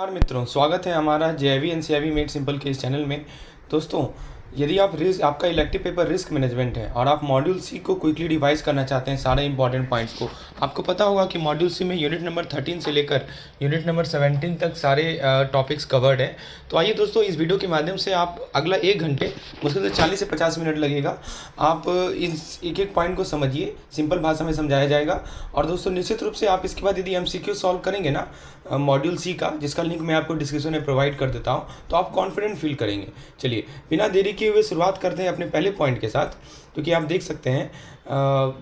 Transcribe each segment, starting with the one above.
नमस्कार मित्रों, स्वागत है हमारा जेआईवी एनसीआईवी मेड सिंपल के इस चैनल में। दोस्तों, यदि आप आपका इलेक्टिव पेपर रिस्क मैनेजमेंट है और आप मॉड्यूल सी को क्विकली रिवाइज करना चाहते हैं सारे इंपॉर्टेंट पॉइंट्स को, आपको पता होगा कि मॉड्यूल सी में यूनिट नंबर 13 से लेकर यूनिट नंबर 17 तक सारे टॉपिक्स कवर्ड हैं। तो आइए दोस्तों, इस वीडियो के माध्यम से आप अगला 1 घंटे, मुश्किल से 40 से 50 मिनट लगेगा, आप इस एक एक पॉइंट को समझिए, सिंपल भाषा में समझाया जाएगा। और दोस्तों निश्चित रूप से आप इसके बाद यदि एमसीक्यू सॉल्व करेंगे ना मॉड्यूल सी का, जिसका लिंक मैं आपको डिस्क्रिप्शन में प्रोवाइड कर देता हूँ, तो आप कॉन्फिडेंट फील करेंगे। चलिए बिना देरी किए हुए शुरुआत करते हैं अपने पहले पॉइंट के साथ, क्योंकि आप देख सकते हैं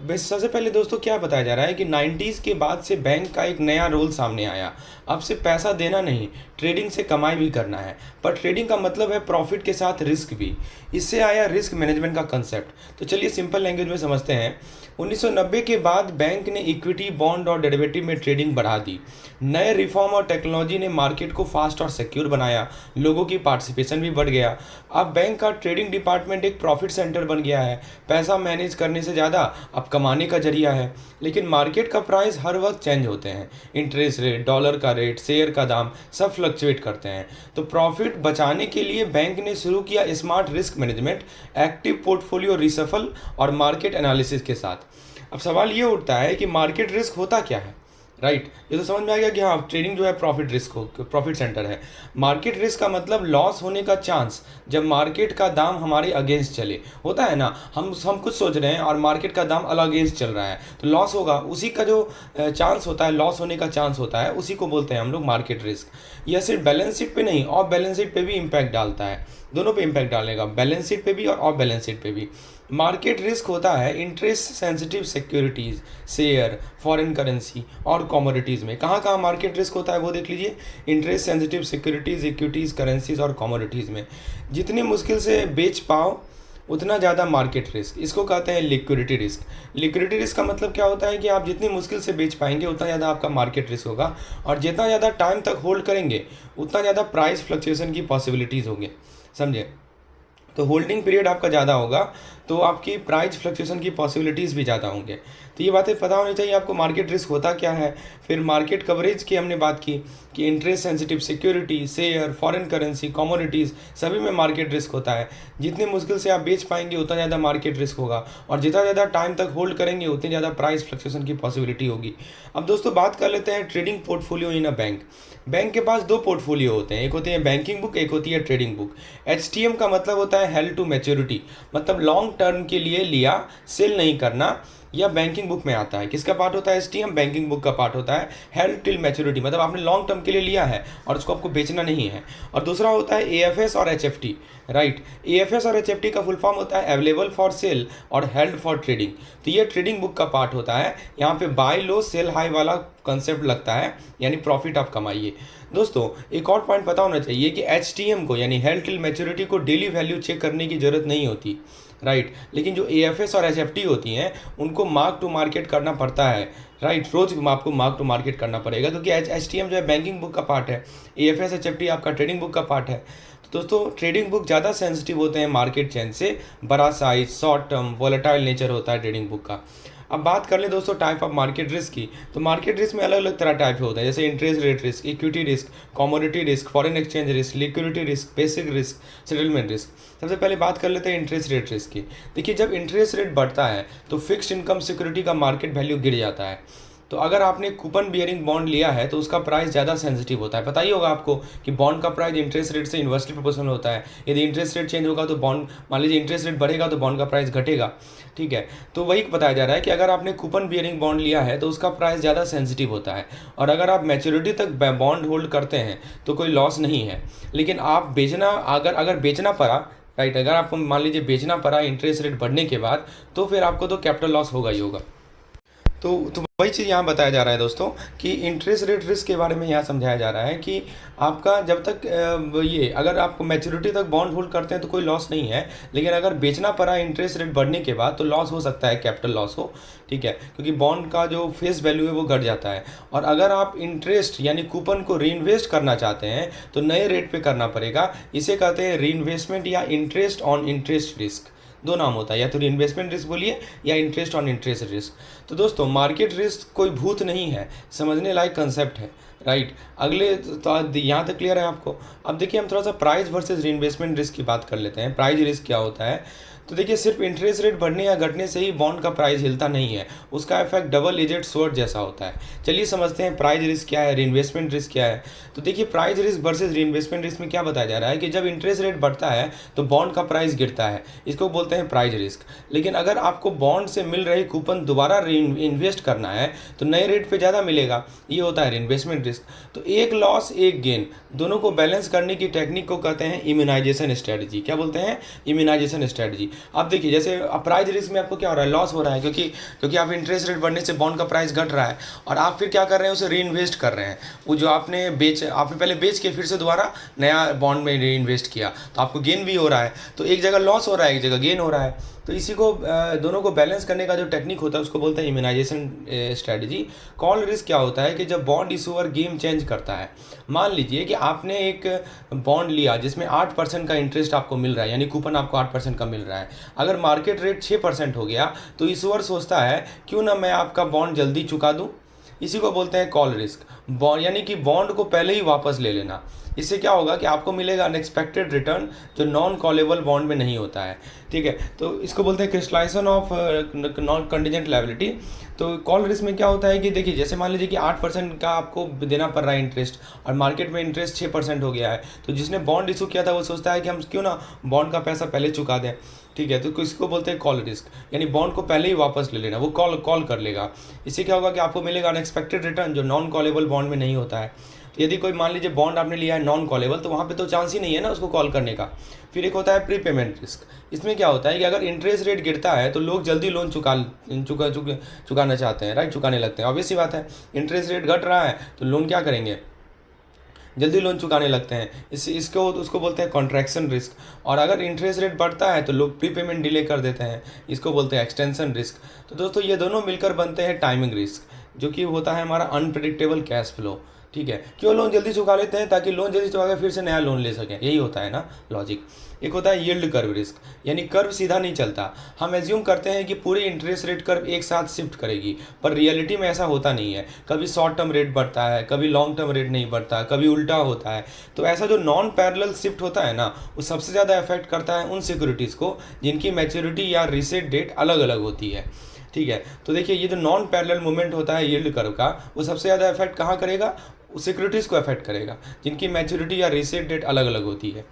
बस सबसे पहले दोस्तों क्या बताया जा रहा है कि 90s के बाद से बैंक का एक नया रोल सामने आया। अब से पैसा देना नहीं, ट्रेडिंग से कमाई भी करना है, पर ट्रेडिंग का मतलब है प्रॉफिट के साथ रिस्क भी। इससे आया रिस्क मैनेजमेंट का कंसेप्ट। तो चलिए सिंपल लैंग्वेज में समझते हैं। 1990 के बाद बैंक ने इक्विटी, बॉन्ड और डेरिवेटिव में ट्रेडिंग बढ़ा दी। नए रिफॉर्म और टेक्नोलॉजी ने मार्केट को फास्ट और सिक्योर बनाया, लोगों की पार्टिसिपेशन भी बढ़ गया। अब बैंक का ट्रेडिंग डिपार्टमेंट एक प्रॉफिट सेंटर बन गया है। पैसा मैनेज करने से ज़्यादा अब कमाने का जरिया है। लेकिन मार्केट का प्राइस हर वक्त चेंज होते हैं। इंटरेस्ट रेट, डॉलर का रेट, शेयर का दाम सब फ्लक्चुएट करते हैं। तो प्रॉफिट बचाने के लिए बैंक ने शुरू किया smart risk management, active portfolio reshuffle और मार्केट एनालिसिस के साथ। अब सवाल ये उठता है कि मार्केट रिस्क होता क्या है, राइट। ये तो समझ में आ गया कि हाँ, ट्रेडिंग जो है प्रॉफिट रिस्क हो, प्रॉफिट सेंटर है। मार्केट रिस्क का मतलब लॉस होने का चांस, जब मार्केट का दाम हमारे अगेंस्ट चले। होता है ना, हम कुछ सोच रहे हैं और मार्केट का दाम अलग अगेंस्ट चल रहा है, तो लॉस होगा। उसी का जो चांस होता है, लॉस होने का चांस होता है, उसी को बोलते हैं हम लोग मार्केट रिस्क। यह सिर्फ बैलेंस शीट पे नहीं, ऑफ बैलेंस शीट पे भी इम्पैक्ट डालता है। दोनों पे इम्पैक्ट डालेगा, बैलेंस शीट पे भी और ऑफ बैलेंस शीट पे भी। मार्केट रिस्क होता है interest sensitive securities, share, foreign currency और कमोडिटीज़ में। कहाँ कहाँ मार्केट रिस्क होता है वो देख लीजिए। Interest sensitive securities, equities, currencies और कमोडिटीज़ में। जितनी मुश्किल से बेच पाओ उतना ज़्यादा मार्केट रिस्क। इसको कहते हैं लिक्विडिटी रिस्क। लिक्विडिटी रिस्क का मतलब क्या होता है कि आप जितनी मुश्किल से बेच पाएंगे उतना ज़्यादा आपका मार्केट रिस्क होगा, और जितना ज़्यादा टाइम तक होल्ड करेंगे उतना ज़्यादा प्राइस फ्लक्चुएशन की पॉसिबिलिटीज़ होंगे, समझे। तो होल्डिंग पीरियड आपका ज़्यादा होगा तो आपकी प्राइस फ्लक्चुएशन की पॉसिबिलिटीज़ भी ज़्यादा होंगे। तो ये बातें पता होनी चाहिए आपको, मार्केट रिस्क होता क्या है। फिर मार्केट कवरेज की हमने बात की कि interest sensitive security, share, foreign currency, commodities सभी में मार्केट रिस्क होता है। जितनी मुश्किल से आप बेच पाएंगे उतना ज़्यादा मार्केट रिस्क होगा, और जितना ज़्यादा टाइम तक होल्ड करेंगे उतनी ज़्यादा प्राइस फ्लक्चुएशन की पॉसिबिलिटी होगी। अब दोस्तों बात कर लेते हैं trading portfolio in a bank. Bank के पास 2 पोर्टफोलियो होते हैं, एक होती है बैंकिंग बुक, एक होती है ट्रेडिंग बुक। HTM का मतलब होता है हेल्ड टू मैच्योरिटी, मतलब लॉन्ग टर्म के लिए लिया, सेल नहीं करना। यह बैंकिंग बुक में आता है। किसका पार्ट होता है HTM? बैंकिंग बुक का पार्ट होता है। हेल्ड टिल मैच्योरिटी, मतलब आपने लॉन्ग टर्म के लिए लिया है और उसको आपको बेचना नहीं है। और दूसरा होता है AFS और HFT, राइट। AFS और HFT का फुल फॉर्म होता है अवेलेबल फॉर सेल और हेल्ड फॉर ट्रेडिंग। तो ये ट्रेडिंग बुक का पार्ट होता है। यहाँ पे बाय लो सेल हाई वाला कंसेप्ट लगता है, यानी प्रॉफिट आप कमाइए। दोस्तों एक और पॉइंट पता होना चाहिए कि HTM को, यानी हेल्ड टिल मैच्योरिटी को, डेली वैल्यू चेक करने की ज़रूरत नहीं होती, राइट। लेकिन जो AFS और HFT होती हैं उनको मार्क टू मार्केट करना पड़ता है, राइट। रोज आपको मार्क टू मार्केट करना पड़ेगा, क्योंकि HTM जो है बैंकिंग बुक का पार्ट है, AFS HFT आपका ट्रेडिंग बुक का पार्ट है। तो दोस्तों ट्रेडिंग बुक ज़्यादा सेंसिटिव होते हैं मार्केट चेंज से, बड़ा size, short term, volatile nature होता है ट्रेडिंग बुक का। अब बात कर ले दोस्तों टाइप ऑफ मार्केट रिस्क की, तो मार्केट रिस्क में अलग अलग तरह टाइप होते हैं, जैसे interest rate risk, equity risk, commodity risk, foreign exchange risk, liquidity risk, basic risk, settlement risk. सबसे पहले बात कर लेते हैं इंटरेस्ट रेट रिस्क की। देखिए जब इंटरेस्ट रेट बढ़ता है तो फिक्स्ड इनकम सिक्योरिटी का मार्केट वैल्यू गिर जाता है। तो अगर आपने कूपन बियरिंग बॉन्ड लिया है तो उसका प्राइस ज़्यादा सेंसिटिव होता है। पता ही होगा आपको कि बॉन्ड का प्राइस इंटरेस्ट रेट से इन्वर्सली प्रोपोर्शनल होता है। यदि इंटरेस्ट रेट चेंज होगा तो बॉन्ड, मान लीजिए इंटरेस्ट रेट बढ़ेगा तो बॉन्ड का प्राइस घटेगा, ठीक है। तो वही बताया जा रहा है कि अगर आपने कूपन बियरिंग बॉन्ड लिया है तो उसका प्राइस ज़्यादा सेंसिटिव होता है, और अगर आप मैच्योरिटी तक बॉन्ड होल्ड करते हैं तो कोई लॉस नहीं है। लेकिन आप बेचना, अगर बेचना पड़ा, राइट, अगर आपको मान लीजिए बेचना पड़ा इंटरेस्ट रेट बढ़ने के बाद, तो फिर आपको तो कैपिटल लॉस होगा ही होगा। तो वही चीज़ यहाँ बताया जा रहा है दोस्तों कि इंटरेस्ट रेट रिस्क के बारे में यहाँ समझाया जा रहा है कि आपका जब तक ये, अगर आप मैच्योरिटी तक बॉन्ड होल्ड करते हैं तो कोई लॉस नहीं है, लेकिन अगर बेचना पड़ा इंटरेस्ट रेट बढ़ने के बाद तो लॉस हो सकता है, कैपिटल लॉस हो, ठीक है, क्योंकि बॉन्ड का जो फेस वैल्यू है वो घट जाता है। और अगर आप इंटरेस्ट यानी कूपन को री इन्वेस्ट करना चाहते हैं तो नए रेट पे करना पड़ेगा। इसे कहते हैं री इन्वेस्टमेंट या इंटरेस्ट ऑन इंटरेस्ट रिस्क। 2 नाम होता है, या तो इन्वेस्टमेंट रिस्क बोलिए या इंटरेस्ट ऑन इंटरेस्ट रिस्क। तो दोस्तों मार्केट रिस्क कोई भूत नहीं है, समझने लायक कंसेप्ट है, राइट। अगले तो यहाँ तक क्लियर है आपको। अब देखिए हम थोड़ा सा प्राइस वर्सेस रीइन्वेस्टमेंट रिस्क की बात कर लेते हैं। प्राइस रिस्क क्या होता है? तो देखिए सिर्फ इंटरेस्ट रेट बढ़ने या घटने से ही बॉन्ड का प्राइस हिलता नहीं है, उसका इफेक्ट डबल एजेड स्वॉर्ड जैसा होता है। चलिए समझते हैं प्राइस रिस्क क्या है, रीइन्वेस्टमेंट रिस्क क्या है। तो देखिए price risk versus reinvestment risk में क्या बताया जा रहा है कि जब इंटरेस्ट रेट बढ़ता है तो बॉन्ड का प्राइस गिरता है, इसको बोलते हैं प्राइस रिस्क। लेकिन अगर आपको बॉन्ड से मिल रही कूपन दोबारा री इन्वेस्ट करना है तो नए रेट पे ज़्यादा मिलेगा, ये होता है रीइन्वेस्टमेंट रिस्क। तो एक लॉस एक गेन दोनों को बैलेंस करने की टेक्निक को कहते हैं इम्यूनाइजेशन स्ट्रेटजी। क्या बोलते हैं? Immunisation strategy. अब देखिए जैसे प्राइस रिस्क में आपको क्या हो रहा है, लॉस हो रहा है, क्योंकि आप इंटरेस्ट रेट बढ़ने से बॉन्ड का प्राइस घट रहा है और आप फिर क्या कर रहे हैं, उसे री इन्वेस्ट कर रहे हैं। वो जो आपने पहले बेच के फिर से दोबारा नया बॉन्ड में री इन्वेस्ट किया तो आपको गेन भी हो रहा है। तो एक जगह लॉस हो रहा है, एक जगह गेन हो रहा है। तो इसी को दोनों को बैलेंस करने का जो टेक्निक होता है उसको बोलते हैं इम्यूनाइजेशन स्ट्रेटजी। कॉल रिस्क क्या होता है कि जब बॉन्ड इशूअर गेम चेंज करता है। मान लीजिए कि आपने एक बॉन्ड लिया जिसमें 8% का इंटरेस्ट आपको मिल रहा है, यानी कूपन आपको 8% का मिल रहा है। अगर मार्केट रेट 6% हो गया तो इशूअर सोचता है क्यों ना मैं आपका बॉन्ड जल्दी चुका दूँ। इसी को बोलते हैं कॉल रिस्क। बॉन्ड यानी कि बॉन्ड को पहले ही वापस ले लेना। इससे क्या होगा कि आपको मिलेगा अनएक्सपेक्टेड रिटर्न जो नॉन कॉलेबल बॉन्ड में नहीं होता है। ठीक है, तो इसको बोलते हैं crystallisation of non contingent liability. तो कॉल रिस्क में क्या होता है कि देखिए जैसे मान लीजिए कि 8% का आपको देना पड़ रहा है इंटरेस्ट और मार्केट में इंटरेस्ट 6% हो गया है, तो जिसने बॉन्ड इशू किया था वो सोचता है कि हम क्यों ना बॉन्ड का पैसा पहले चुका दें। ठीक है, तो इसको बोलते हैं कॉल रिस्क, यानी बॉन्ड को पहले ही वापस ले लेना, वो कॉल कर लेगा। इससे क्या होगा कि आपको मिलेगा अनएक्सपेक्टेड रिटर्न जो नॉन कॉलेबल बॉन्ड में नहीं होता है। तो यदि कोई मान लीजिए बॉन्ड आपने लिया है नॉन कॉलेबल तो वहाँ पे तो चांस ही नहीं है ना उसको कॉल करने का। फिर एक होता है प्रीपेमेंट रिस्क। इसमें क्या होता है कि अगर इंटरेस्ट रेट गिरता है तो लोग जल्दी लोन चुकाना चाहते हैं, राइट, चुकाने लगते हैं। ऑब्वियस सी बात है, इंटरेस्ट रेट घट रहा है तो लोन क्या करेंगे, जल्दी लोन चुकाने लगते हैं। उसको बोलते हैं कॉन्ट्रैक्शन रिस्क। और अगर इंटरेस्ट रेट बढ़ता है तो लोग प्रीपेमेंट डिले कर देते हैं, इसको बोलते हैं एक्सटेंशन रिस्क। तो दोस्तों ये दोनों मिलकर बनते हैं टाइमिंग रिस्क, जो कि होता है हमारा अनप्रेडिक्टेबल कैश फ्लो। ठीक है, क्यों लोन जल्दी चुका लेते हैं? ताकि लोन जल्दी चुका के फिर से नया लोन ले सकें, यही होता है ना लॉजिक। एक होता है यील्ड कर्व रिस्क, यानी कर्व सीधा नहीं चलता। हम एज्यूम करते हैं कि पूरी इंटरेस्ट रेट कर्व एक साथ शिफ्ट करेगी, पर रियलिटी में ऐसा होता नहीं है। कभी शॉर्ट टर्म रेट बढ़ता है, कभी लॉन्ग टर्म रेट नहीं बढ़ता, कभी उल्टा होता है। तो ऐसा जो नॉन पैरेलल शिफ्ट होता है ना, वो सबसे ज़्यादा इफेक्ट करता है उन सिक्योरिटीज़ को जिनकी मैच्योरिटी या रीसेट डेट अलग अलग होती है। ठीक है, तो देखिए ये जो नॉन पैरेलल मूवमेंट होता है यील्ड कर्व का, वो सबसे ज़्यादा इफेक्ट कहाँ करेगा, सिक्योरिटीज़ को अफेक्ट करेगा जिनकी मैच्योरिटी या रीसेट डेट अलग अलग होती है।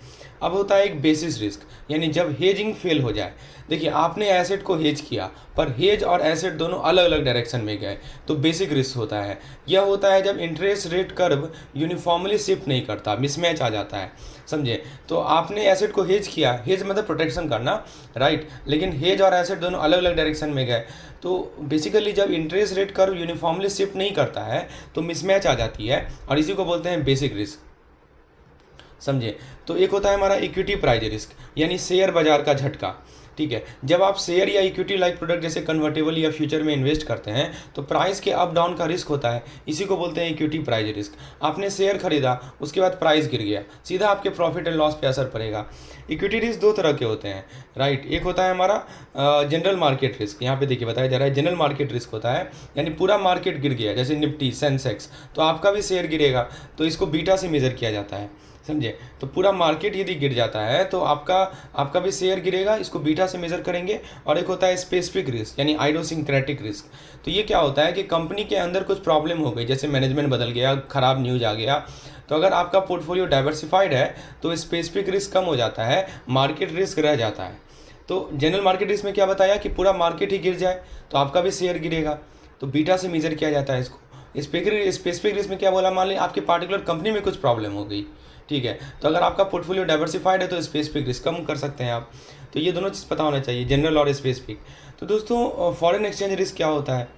अब होता है एक बेसिस रिस्क, यानी जब हेजिंग फेल हो जाए। देखिए आपने एसेट को हेज किया पर हेज और एसेट दोनों अलग अलग डायरेक्शन में गए, तो बेसिक रिस्क होता है। यह होता है जब interest rate curve uniformly shift नहीं करता, मिसमैच आ जाता है, समझे। तो आपने एसेट को हेज किया, हेज मतलब प्रोटेक्शन करना, राइट, लेकिन हेज और एसेट दोनों अलग अलग डायरेक्शन में गए। तो बेसिकली जब interest rate curve uniformly shift नहीं करता है तो मिसमैच आ जाती है और इसी को बोलते हैं बेसिक रिस्क, समझे। तो एक होता है हमारा इक्विटी प्राइज रिस्क, यानी शेयर बाजार का झटका। ठीक है, जब आप शेयर या इक्विटी लाइक प्रोडक्ट जैसे कन्वर्टेबल या फ्यूचर में इन्वेस्ट करते हैं तो प्राइस के अप डाउन का रिस्क होता है, इसी को बोलते हैं इक्विटी प्राइस रिस्क। आपने शेयर खरीदा, उसके बाद प्राइस गिर गया, सीधा आपके प्रॉफिट एंड लॉस पे असर पड़ेगा। इक्विटी रिस्क दो तरह के होते हैं, राइट। एक होता है हमारा जनरल मार्केट रिस्क, यहाँ पे देखिए बताया जा रहा है जनरल मार्केट रिस्क होता है, यानी पूरा मार्केट गिर गया जैसे निफ्टी सेंसेक्स, तो आपका भी शेयर गिरेगा, तो इसको बीटा से मेजर किया जाता है, समझे। तो पूरा मार्केट यदि गिर जाता है तो आपका भी शेयर गिरेगा, इसको बीटा से मेजर करेंगे। और एक होता है स्पेसिफिक रिस्क, यानी आइडियोसिंक्रेटिक रिस्क। तो ये क्या होता है कि कंपनी के अंदर कुछ प्रॉब्लम हो गई, जैसे मैनेजमेंट बदल गया, खराब न्यूज आ गया। तो अगर आपका पोर्टफोलियो डाइवर्सिफाइड है तो स्पेसिफिक रिस्क कम हो जाता है, मार्केट रिस्क रह जाता है। तो जनरल मार्केट रिस्क में क्या बताया कि पूरा मार्केट ही गिर जाए तो आपका भी शेयर गिरेगा, तो बीटा से मेजर किया जाता है इसको। स्पेसिफिक रिस्क में क्या बोला, मान लीजिए आपके पार्टिकुलर कंपनी में कुछ प्रॉब्लम हो गई, ठीक है, तो अगर आपका पोर्टफोलियो डाइवर्सिफाइड है तो स्पेसिफिक रिस्क कम कर सकते हैं आप। तो ये दोनों चीज़ पता होना चाहिए, जनरल और स्पेसिफिक। तो दोस्तों फॉरेन एक्सचेंज रिस्क क्या होता है,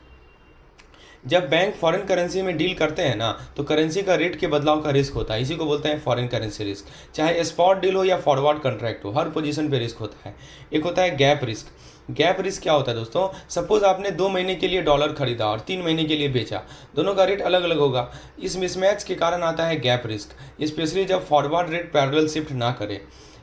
जब बैंक फॉरेन करेंसी में डील करते हैं ना तो करेंसी का रेट के बदलाव का रिस्क होता है, इसी को बोलते हैं फॉरेन करेंसी रिस्क। चाहे स्पॉट डील हो या फॉरवर्ड कॉन्ट्रैक्ट हो, हर पोजीशन पे रिस्क होता है। एक होता है गैप रिस्क। गैप रिस्क क्या होता है दोस्तों, सपोज आपने 2 महीने के लिए डॉलर खरीदा और 3 महीने के लिए बेचा, दोनों का रेट अलग अलग होगा, इस मिसमैच के कारण आता है गैप रिस्क, स्पेशली जब फॉरवर्ड रेट पैरेलल शिफ्ट ना करे।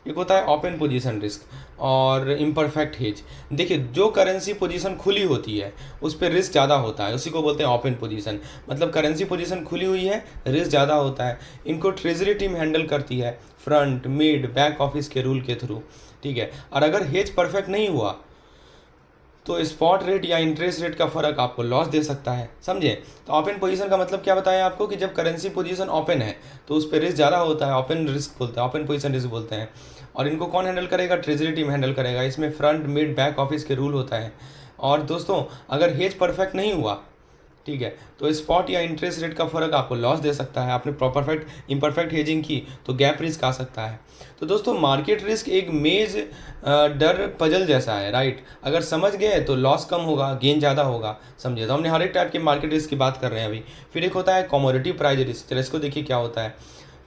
एक होता है ओपन पोजीशन रिस्क और इम्परफेक्ट हेज। देखिए, जो करेंसी पोजीशन खुली होती है उस पर रिस्क ज़्यादा होता है, उसी को बोलते हैं ओपन पोजीशन। मतलब करेंसी पोजीशन खुली हुई है, रिस्क ज़्यादा होता है। इनको ट्रेजरी टीम हैंडल करती है फ्रंट मिड बैक ऑफिस के रूल के थ्रू, ठीक है। और अगर हेज परफेक्ट नहीं हुआ तो स्पॉट रेट या इंटरेस्ट रेट का फ़र्क आपको लॉस दे सकता है, समझे। तो ओपन पोजीशन का मतलब क्या बताया आपको कि जब करेंसी पोजीशन ओपन है तो उस पर रिस्क ज़्यादा होता है, ओपन रिस्क बोलते हैं, ओपन पोजीशन रिस्क बोलते हैं। और इनको कौन हैंडल करेगा? ट्रेजरी टीम हैंडल करेगा। इसमें फ्रंट मिड बैक ऑफिस के रूल होता है। और दोस्तों, अगर हेज परफेक्ट नहीं हुआ, ठीक है, तो स्पॉट या इंटरेस्ट रेट का फ़र्क आपको लॉस दे सकता है। आपने परफेक्ट इम्परफेक्ट हेजिंग की तो गैप रिस्क आ सकता है। तो दोस्तों, मार्केट रिस्क एक मेज डर पजल जैसा है, राइट। अगर समझ गए तो लॉस कम होगा, गेन ज़्यादा होगा, समझे। तो हमने हर एक टाइप के मार्केट रिस्क की बात कर रहे हैं अभी। फिर एक होता है कमोडिटी प्राइस रिस्क। चलो इसको देखिए क्या होता है।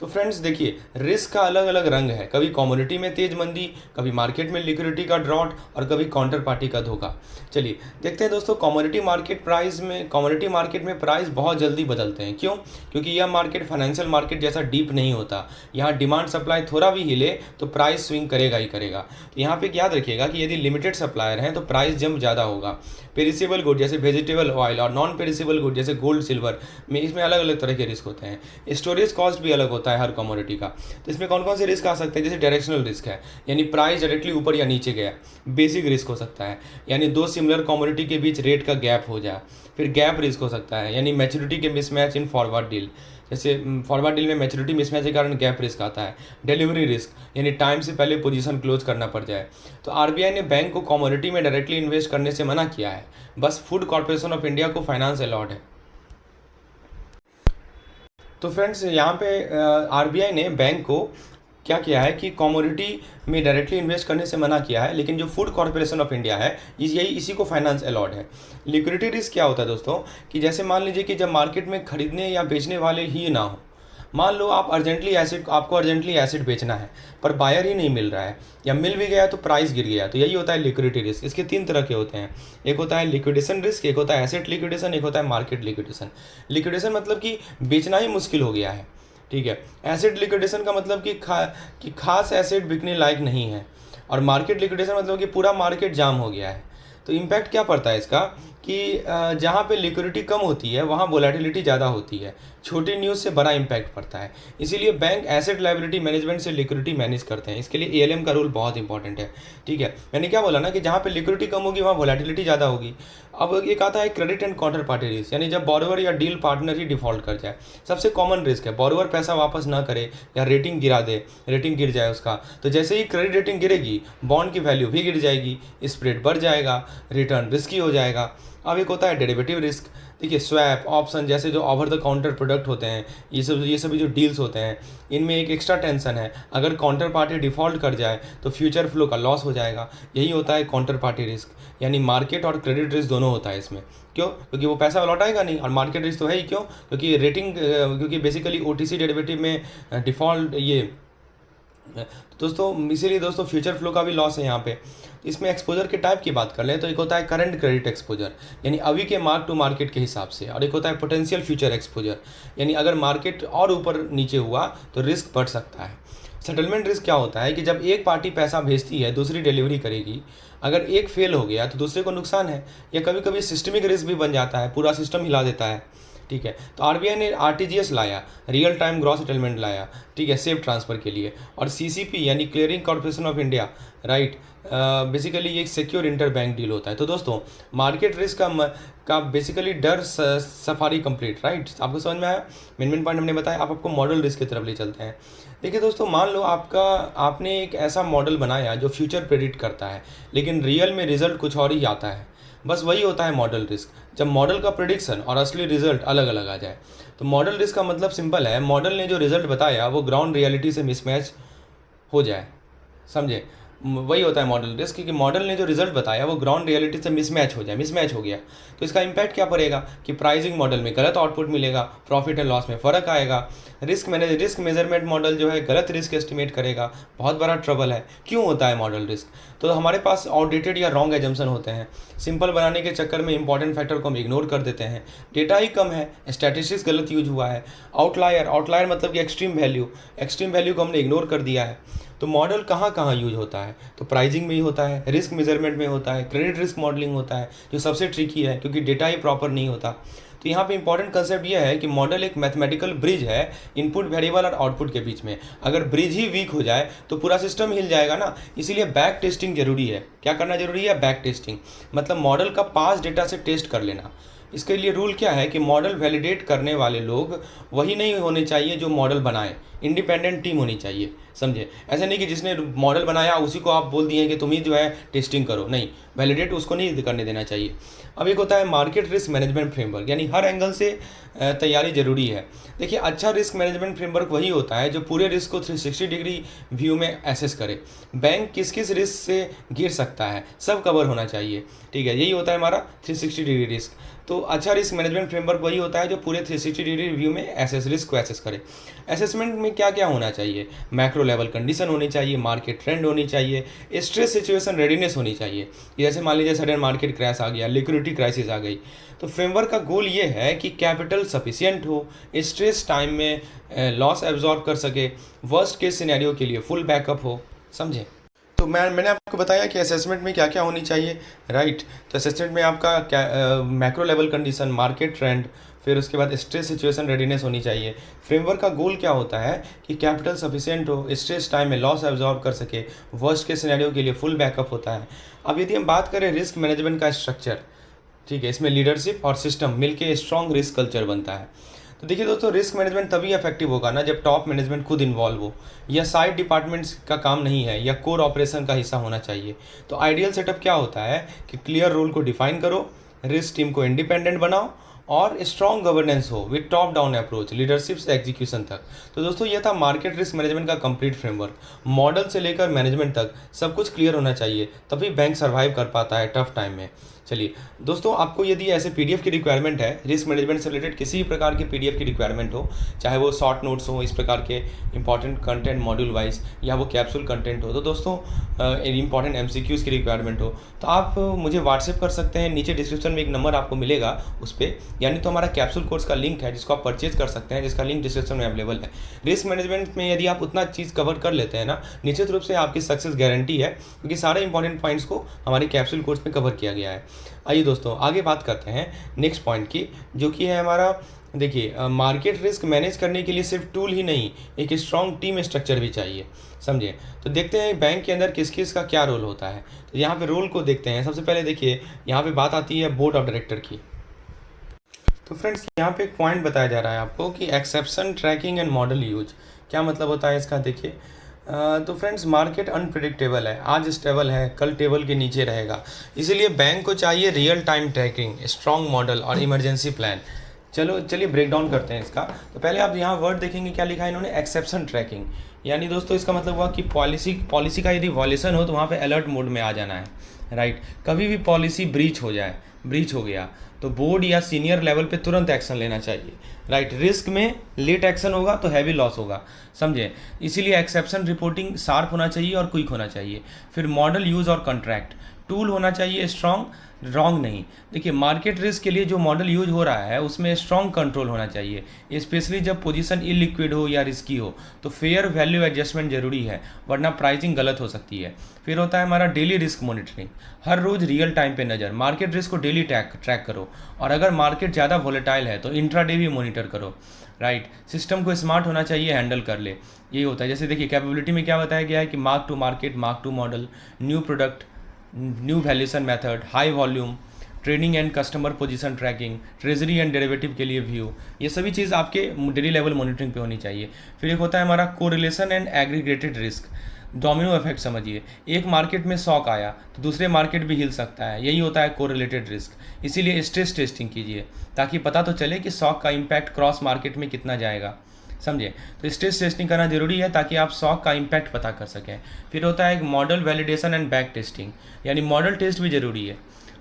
तो फ्रेंड्स देखिए, रिस्क का अलग अलग रंग है। कभी कमोडिटी में तेज मंदी, कभी मार्केट में लिक्विडिटी का ड्रॉट, और कभी काउंटर पार्टी का धोखा। चलिए देखते हैं दोस्तों, कमोडिटी मार्केट में प्राइस बहुत जल्दी बदलते हैं। क्यों? क्योंकि यह मार्केट फाइनेंशियल मार्केट जैसा डीप नहीं होता। यहाँ डिमांड सप्लाई थोड़ा भी हिले तो प्राइस स्विंग करेगा ही करेगा। तो यहाँ पे याद रखिएगा कि यदि लिमिटेड सप्लायर हैं तो प्राइस जंप ज़्यादा होगा। पेरिसेबल गुड जैसे वेजिटेबल ऑयल और नॉन पेरिसेबल गुड जैसे गोल्ड सिल्वर में, इसमें अलग अलग तरह के रिस्क होते हैं। स्टोरेज कॉस्ट भी अलग होता है हर कमोडिटी का। तो इसमें कौन कौन से रिस्क आ सकते हैं? जैसे डायरेक्शनल रिस्क है, यानी प्राइस डायरेक्टली ऊपर या नीचे गया। बेसिक रिस्क हो सकता है, यानी दो सिमिलर कमोडिटी के बीच रेट का गैप हो जाए। फिर गैप रिस्क हो सकता है, यानी मैच्योरिटी के मिसमैच इन फॉरवर्ड डील। जैसे फॉरवर्ड डील में मैच्योरिटी मिसमैच के कारण गैप रिस्क आता है। डिलीवरी रिस्क, यानी टाइम से पहले पोजीशन क्लोज करना पड़ जाए। तो आरबीआई ने बैंक को कमोडिटी में डायरेक्टली इन्वेस्ट करने से मना किया है, बस फूड कॉर्पोरेशन ऑफ इंडिया को फाइनेंस अलॉट है। तो फ्रेंड्स, यहाँ पे आरबीआई ने बैंक को क्या किया है कि कमोडिटी में डायरेक्टली इन्वेस्ट करने से मना किया है, लेकिन जो फूड कॉर्पोरेशन ऑफ इंडिया है इसी को फाइनेंस अलॉट है। लिक्विडिटी रिस्क क्या होता है दोस्तों, कि जैसे मान लीजिए कि जब मार्केट में खरीदने या बेचने वाले ही ना हो। मान लो आपको अर्जेंटली एसिड बेचना है पर बायर ही नहीं मिल रहा है, या मिल भी गया तो प्राइस गिर गया। तो यही होता है लिक्विडिटी रिस्क। इसके तीन तरह के होते हैं। एक होता है लिक्विडेशन रिस्क, एक होता है एसेट लिक्विडेशन, एक होता है मार्केट लिक्विडेशन। लिक्विडेशन मतलब कि बेचना ही मुश्किल हो गया है, ठीक है। एसेट लिक्विडेशन का मतलब कि खास एसेट बिकने लायक नहीं है। और मार्केट लिक्विडेशन मतलब कि पूरा मार्केट जाम हो गया है। तो इम्पैक्ट क्या पड़ता है इसका कि जहाँ पे लिक्विडिटी कम होती है वहाँ वोलेटिलिटी ज़्यादा होती है। छोटी न्यूज़ से बड़ा इम्पैक्ट पड़ता है। इसीलिए बैंक एसेट लायबिलिटी मैनेजमेंट से लिक्विडिटी मैनेज करते हैं। इसके लिए एएलएम का रूल बहुत इंपॉर्टेंट है, ठीक है। मैंने क्या बोला ना कि जहाँ पे लिक्विडिटी कम होगी वहाँ वोलेटिलिटी ज़्यादा होगी। अब एक आता है credit and counter party risk, यानी जब बोरोवर या डील पार्टनर ही डिफॉल्ट कर जाए। सबसे कॉमन रिस्क है, बोरोवर पैसा वापस ना करे या रेटिंग गिरा दे, रेटिंग गिर जाए उसका। तो जैसे ही क्रेडिट रेटिंग गिरेगी, बॉन्ड की वैल्यू भी गिर जाएगी, स्प्रेड बढ़ जाएगा, रिटर्न रिस्की हो जाएगा। अब एक होता है डेरिवेटिव रिस्क। देखिए, स्वैप ऑप्शन जैसे जो ओवर द काउंटर प्रोडक्ट होते हैं, ये सभी जो डील्स होते हैं, इनमें एक एक्स्ट्रा टेंशन है। अगर काउंटर पार्टी डिफ़ॉल्ट कर जाए तो फ्यूचर फ्लो का लॉस हो जाएगा। यही होता है काउंटर पार्टी रिस्क, यानी मार्केट और क्रेडिट रिस्क दोनों होता है इसमें। क्यों? क्योंकि वो पैसा लौटाएगा नहीं, और मार्केट रिस्क तो है ही। क्यों? क्योंकि बेसिकली ओटीसी डेरिवेटिव में डिफ़ॉल्ट दोस्तों, इसीलिए दोस्तों फ्यूचर फ्लो का भी लॉस है यहाँ पे। इसमें एक्सपोजर के टाइप की बात कर लें तो एक होता है करंट क्रेडिट एक्सपोजर, यानी अभी के मार्क टू मार्केट के हिसाब से। और एक होता है पोटेंशियल फ्यूचर एक्सपोजर, यानी अगर मार्केट और ऊपर नीचे हुआ तो रिस्क बढ़ सकता है। सेटलमेंट रिस्क क्या होता है कि जब एक पार्टी पैसा भेजती है, दूसरी डिलीवरी करेगी, अगर एक फेल हो गया तो दूसरे को नुकसान है। या कभी कभी सिस्टमिक रिस्क भी बन जाता है, पूरा सिस्टम हिला देता है, ठीक है। तो आरबीआई ने आरटीजीएस लाया, रियल टाइम ग्रॉस सेटलमेंट लाया, ठीक है, सेफ ट्रांसफ़र के लिए। और सीसीपी यानी clearing corporation of India, right. Basically ये एक सिक्योर इंटर बैंक डील होता है। तो दोस्तों, मार्केट रिस्क का बेसिकली डर सफारी कंप्लीट, राइट। आपको समझ में आया? मेन पॉइंट हमने बताया। आपको मॉडल रिस्क की तरफ ले चलते हैं। देखिए दोस्तों, मान लो आपने एक ऐसा मॉडल बनाया जो फ्यूचर प्रेडिक्ट करता है, लेकिन रियल में रिजल्ट कुछ और ही आता है। बस वही होता है मॉडल रिस्क, जब मॉडल का प्रेडिक्शन और असली रिजल्ट अलग अलग आ जाए। तो मॉडल रिस्क का मतलब सिंपल है, मॉडल ने जो रिजल्ट बताया वो ग्राउंड रियलिटी से मिसमैच हो जाए, समझे। वही होता है मॉडल रिस्क, क्योंकि मॉडल ने जो रिजल्ट बताया वो ग्राउंड रियलिटी से मिसमैच हो गया। तो इसका इम्पैक्ट क्या पड़ेगा कि प्राइसिंग मॉडल में गलत आउटपुट मिलेगा, प्रॉफिट एंड लॉस में फ़र्क आएगा। रिस्क मेजरमेंट मॉडल जो है गलत रिस्क एस्टिमेट करेगा, बहुत बड़ा ट्रबल है। क्यों होता है मॉडल रिस्क? तो हमारे पास आउटडेटेड या रॉन्ग एजम्पशन होते हैं। सिंपल बनाने के चक्कर में इंपॉर्टेंट फैक्टर को हम इग्नोर कर देते हैं। डेटा ही कम है, स्टैटिस्टिक्स गलत यूज हुआ है। आउटलायर मतलब कि एक्सट्रीम वैल्यू को हमने इग्नोर कर दिया है। तो मॉडल कहाँ कहाँ यूज होता है, तो प्राइसिंग में ही होता है, रिस्क मेजरमेंट में होता है, क्रेडिट रिस्क मॉडलिंग होता है जो सबसे ट्रिकी है क्योंकि डेटा ही प्रॉपर नहीं होता। तो यहाँ पे इंपॉर्टेंट कंसेप्ट यह है कि मॉडल एक मैथमेटिकल ब्रिज है इनपुट वेरिएबल और आउटपुट के बीच में। अगर ब्रिज ही वीक हो जाए तो पूरा सिस्टम हिल जाएगा ना, इसीलिए बैक टेस्टिंग जरूरी है। क्या करना जरूरी है? बैक टेस्टिंग, मतलब मॉडल का पास डेटा से टेस्ट कर लेना। इसके लिए रूल क्या है कि मॉडल वैलिडेट करने वाले लोग वही नहीं होने चाहिए जो मॉडल बनाए, इंडिपेंडेंट टीम होनी चाहिए, समझे। ऐसा नहीं कि जिसने मॉडल बनाया उसी को आप बोल दिए कि तुम ही जो है टेस्टिंग करो, नहीं, वैलिडेट उसको नहीं करने देना चाहिए। अब एक होता है मार्केट रिस्क मैनेजमेंट फ्रेमवर्क, यानी हर एंगल से तैयारी जरूरी है। देखिए, अच्छा रिस्क मैनेजमेंट फ्रेमवर्क वही होता है जो पूरे रिस्क को 360 डिग्री व्यू में एसेस करे। बैंक किस किस रिस्क से गिर सकता है सब कवर होना चाहिए, ठीक है, यही होता है हमारा 360 डिग्री रिस्क। तो अच्छा रिस्क मैनेजमेंट फ्रेमवर्क वही होता है जो पूरे 360 डिग्री व्यू में रिस्क को एसेस करे। असेसमेंट में क्या क्या होना चाहिए? मैक्रो लेवल कंडीशन होनी चाहिए, मार्केट ट्रेंड होनी चाहिए, स्ट्रेस सिचुएशन रेडीनेस होनी चाहिए। जैसे मान लीजिए सडन मार्केट क्रैश आ गया, लिक्विडिटी क्राइसिस आ गई, तो फ्रेमवर्क का गोल ये है कि कैपिटल सफिशिएंट हो, स्ट्रेस टाइम में लॉस एब्जॉर्ब कर सके, वर्स्ट केस सिनेरियो के लिए फुल बैकअप हो, समझे। तो मैंने आपको बताया कि असेसमेंट में क्या क्या होनी चाहिए, राइट। तो असेसमेंट में आपका क्या macro level condition, market trend, फिर उसके बाद स्ट्रेस सिचुएशन रेडीनेस होनी चाहिए। फ्रेमवर्क का गोल क्या होता है कि कैपिटल सफिशिएंट हो, स्ट्रेस टाइम में लॉस एब्जॉर्ब कर सके, वर्स्ट के सिनेरियो के लिए फुल बैकअप होता है। अब यदि हम बात करें रिस्क मैनेजमेंट का स्ट्रक्चर, ठीक है, इसमें लीडरशिप और सिस्टम मिलके स्ट्रॉन्ग रिस्क कल्चर बनता है। तो देखिए दोस्तों, रिस्क मैनेजमेंट तभी इफेक्टिव होगा ना जब टॉप मैनेजमेंट खुद इन्वॉल्व हो, या साइड डिपार्टमेंट्स का काम नहीं है, या कोर ऑपरेशन का हिस्सा होना चाहिए। तो आइडियल सेटअप क्या होता है कि क्लियर रोल को डिफाइन करो, रिस्क टीम को इंडिपेंडेंट बनाओ और स्ट्रॉन्ग गवर्नेंस हो with top down approach, leadership से एग्जीक्यूशन तक। तो दोस्तों, यह था मार्केट रिस्क मैनेजमेंट का कंप्लीट फ्रेमवर्क। मॉडल से लेकर मैनेजमेंट तक सब कुछ क्लियर होना चाहिए, तभी बैंक सर्वाइव कर पाता है टफ टाइम में। चलिए दोस्तों, आपको यदि ऐसे पीडीएफ की रिक्वायरमेंट है, रिस्क मैनेजमेंट से रिलेटेड किसी भी प्रकार की पीडीएफ की रिक्वायरमेंट हो, चाहे वो शॉर्ट नोट्स हो, इस प्रकार के इंपॉर्टेंट कंटेंट मॉड्यूल वाइज, या वो कैप्सूल कंटेंट हो, तो दोस्तों इंपॉर्टेंट एमसीक्यूज़ की रिक्वायरमेंट हो, तो आप मुझे व्हाट्सएप कर सकते हैं। नीचे डिस्क्रिप्शन में एक नंबर आपको मिलेगा उस पर, यानी तो हमारा कैप्सूल कोर्स का लिंक है जिसको आप परचेज कर सकते हैं, जिसका लिंक डिस्क्रिप्शन में अवेलेबल है। रिस्क मैनेजमेंट में यदि आप उतना चीज़ कवर कर लेते हैं ना, निश्चित रूप से आपकी सक्सेस गारंटी है, क्योंकि सारे इंपॉर्टेंट पॉइंट्स को हमारे कैप्सूल कोर्स में कवर किया गया है। आइए दोस्तों, आगे बात करते हैं नेक्स्ट पॉइंट की, जो कि है हमारा, देखिए, मार्केट रिस्क मैनेज करने के लिए सिर्फ टूल ही नहीं, एक स्ट्रॉन्ग टीम स्ट्रक्चर भी चाहिए, समझे। तो देखते हैं बैंक के अंदर किस किस का क्या रोल होता है। तो यहाँ पे रोल को देखते हैं। सबसे पहले देखिए, यहाँ पे बात आती है बोर्ड ऑफ डायरेक्टर की। तो फ्रेंड्स, यहाँ पे एक पॉइंट बताया जा रहा है आपको कि exception tracking and model use, क्या मतलब होता है इसका। देखिए, तो फ्रेंड्स, मार्केट अनप्रिडिक्टेबल है, आज स्टेबल है, कल टेबल के नीचे रहेगा, इसीलिए बैंक को चाहिए real time tracking, strong model और इमरजेंसी प्लान। चलिए ब्रेक डाउन करते हैं इसका। तो पहले आप यहाँ वर्ड देखेंगे, क्या लिखा है इन्होंने, एक्सेप्शन ट्रैकिंग। यानी दोस्तों, इसका मतलब हुआ कि पॉलिसी का यदि वॉलेशन हो तो वहाँ पे अलर्ट मोड में आ जाना है, राइट। कभी भी पॉलिसी ब्रीच हो गया तो बोर्ड या सीनियर लेवल पे तुरंत एक्शन लेना चाहिए, राइट। रिस्क में लेट एक्शन होगा तो हैवी लॉस होगा, समझे। इसीलिए एक्सेप्शन रिपोर्टिंग शार्प होना चाहिए और क्विक होना चाहिए। फिर मॉडल यूज और कॉन्ट्रैक्ट, टूल होना चाहिए स्ट्रॉन्ग, रॉन्ग नहीं। देखिए, मार्केट रिस्क के लिए जो मॉडल यूज हो रहा है उसमें स्ट्रॉन्ग कंट्रोल होना चाहिए, स्पेशली जब पोजीशन इलिक्विड हो या रिस्की हो, तो फेयर वैल्यू एडजस्टमेंट जरूरी है, वरना प्राइसिंग गलत हो सकती है। फिर होता है हमारा डेली रिस्क मॉनिटरिंग, हर रोज रियल टाइम पे नज़र, मार्केट रिस्क को डेली ट्रैक करो, और अगर मार्केट ज़्यादा वोलेटाइल है तो इंट्राडे भी मॉनिटर करो, राइट। सिस्टम को स्मार्ट होना चाहिए, हैंडल कर ले, यही होता है। जैसे देखिए, कैपेबिलिटी में क्या बताया गया है कि mark to market, mark to model, new product, new valuation method, high volume, trading and customer position tracking, treasury and derivative के लिए व्यू, ये सभी चीज़ आपके डेली लेवल मॉनिटरिंग पे होनी चाहिए। फिर एक होता है हमारा correlation and aggregated risk, domino effect समझिए, एक मार्केट में शॉक आया तो दूसरे मार्केट भी हिल सकता है, यही होता है कोरिलेटेड रिस्क। इसीलिए स्ट्रेस टेस्टिंग कीजिए ताकि पता तो चले कि शॉक का इम्पैक्ट क्रॉस मार्केट में कितना जाएगा, समझे। तो स्ट्रेस टेस्टिंग करना जरूरी है ताकि आप शॉक का इम्पैक्ट पता कर सकें। फिर होता है एक model validation and back testing, यानी मॉडल टेस्ट भी जरूरी है।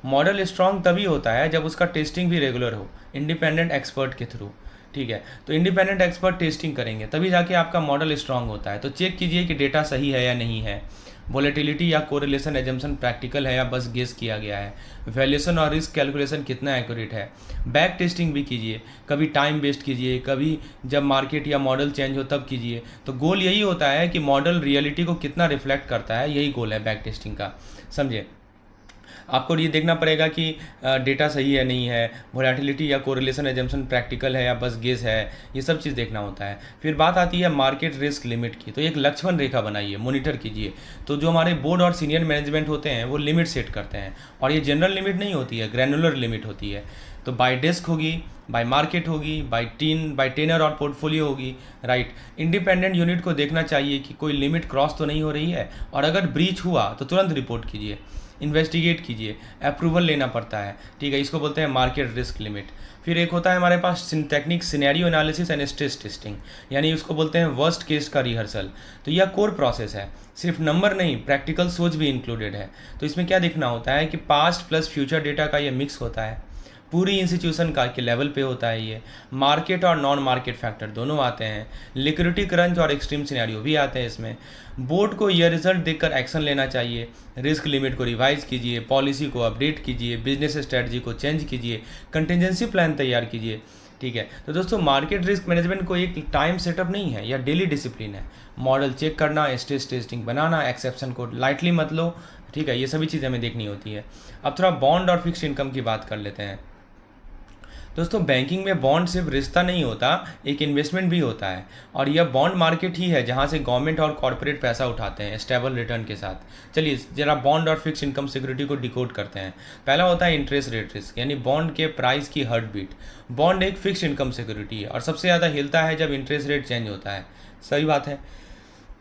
मॉडल स्ट्रॉन्ग तभी होता है जब उसका टेस्टिंग भी रेगुलर हो, इंडिपेंडेंट एक्सपर्ट के थ्रू, ठीक है। तो इंडिपेंडेंट एक्सपर्ट टेस्टिंग करेंगे तभी जाके आपका मॉडल स्ट्रॉन्ग होता है। तो चेक कीजिए कि डेटा सही है या नहीं है, वोलेटिलिटी या कोरिलेशन एजम्पशन प्रैक्टिकल है या बस गेस किया गया है, वैल्यूएशन और रिस्क कैलकुलेशन कितना एक्यूरेट है, बैक टेस्टिंग भी कीजिए, कभी टाइम वेस्ट कीजिए, कभी जब मार्केट या मॉडल चेंज हो तब कीजिए। तो गोल यही होता है कि मॉडल रियलिटी को कितना रिफ्लेक्ट करता है, यही गोल है बैक टेस्टिंग का, समझे। आपको ये देखना पड़ेगा कि डेटा सही है नहीं है, वोलेटिलिटी या कोरिलेशन एजम्पशन प्रैक्टिकल है या बस गेस है, ये सब चीज़ देखना होता है। फिर बात आती है मार्केट रिस्क लिमिट की। तो एक लक्ष्मण रेखा बनाइए, मॉनिटर कीजिए। तो जो हमारे बोर्ड और सीनियर मैनेजमेंट होते हैं वो लिमिट सेट करते हैं, और ये जनरल लिमिट नहीं होती है, ग्रैनुलर लिमिट होती है। तो बाय डेस्क होगी, बाय मार्केट होगी, बाय टेनर और पोर्टफोलियो होगी, राइट। इंडिपेंडेंट यूनिट को देखना चाहिए कि कोई लिमिट क्रॉस तो नहीं हो रही है, और अगर ब्रीच हुआ तो तुरंत रिपोर्ट कीजिए, इन्वेस्टिगेट कीजिए, अप्रूवल लेना पड़ता है, ठीक है। इसको बोलते हैं मार्केट रिस्क लिमिट। फिर एक होता है हमारे पास technique scenario analysis and stress testing, यानी उसको बोलते हैं वर्स्ट केस का रिहर्सल। तो यह कोर प्रोसेस है, सिर्फ नंबर नहीं, प्रैक्टिकल सोच भी इंक्लूडेड है। तो इसमें क्या देखना होता है कि पास्ट प्लस फ्यूचर डेटा का ये मिक्स होता है, पूरी इंस्टीट्यूशन का के लेवल पे होता है ये, मार्केट और नॉन मार्केट फैक्टर दोनों आते हैं, लिक्विडिटी क्रंच और एक्सट्रीम सिनेरियो भी आते हैं इसमें। बोर्ड को यह रिजल्ट देखकर एक्शन लेना चाहिए, रिस्क लिमिट को रिवाइज कीजिए, पॉलिसी को अपडेट कीजिए, बिजनेस स्ट्रेटजी को चेंज कीजिए, कंटिजेंसी प्लान तैयार कीजिए, ठीक है। तो दोस्तों मार्केट रिस्क मैनेजमेंट को एक टाइम सेटअप नहीं है, या डेली डिसिप्लिन है। मॉडल चेक करना, स्ट्रेस टेस्टिंग बनाना, एक्सेप्शन को लाइटली मत लो, ठीक है। ये सभी चीज़ें हमें देखनी होती है। अब थोड़ा बॉन्ड और फिक्स्ड इनकम की बात कर लेते हैं। दोस्तों बैंकिंग में बॉन्ड सिर्फ रिश्ता नहीं होता, एक इन्वेस्टमेंट भी होता है, और यह बॉन्ड मार्केट ही है जहां से गवर्नमेंट और कॉर्पोरेट पैसा उठाते हैं स्टेबल रिटर्न के साथ। चलिए जरा बॉन्ड और फिक्स इनकम सिक्योरिटी को डिकोड करते हैं। पहला होता है इंटरेस्ट रेट रिस्क, यानी बॉन्ड के प्राइस की हार्ट बीट। बॉन्ड एक फिक्स इनकम सिक्योरिटी है, और सबसे ज़्यादा हिलता है जब इंटरेस्ट रेट चेंज होता है, सही बात है।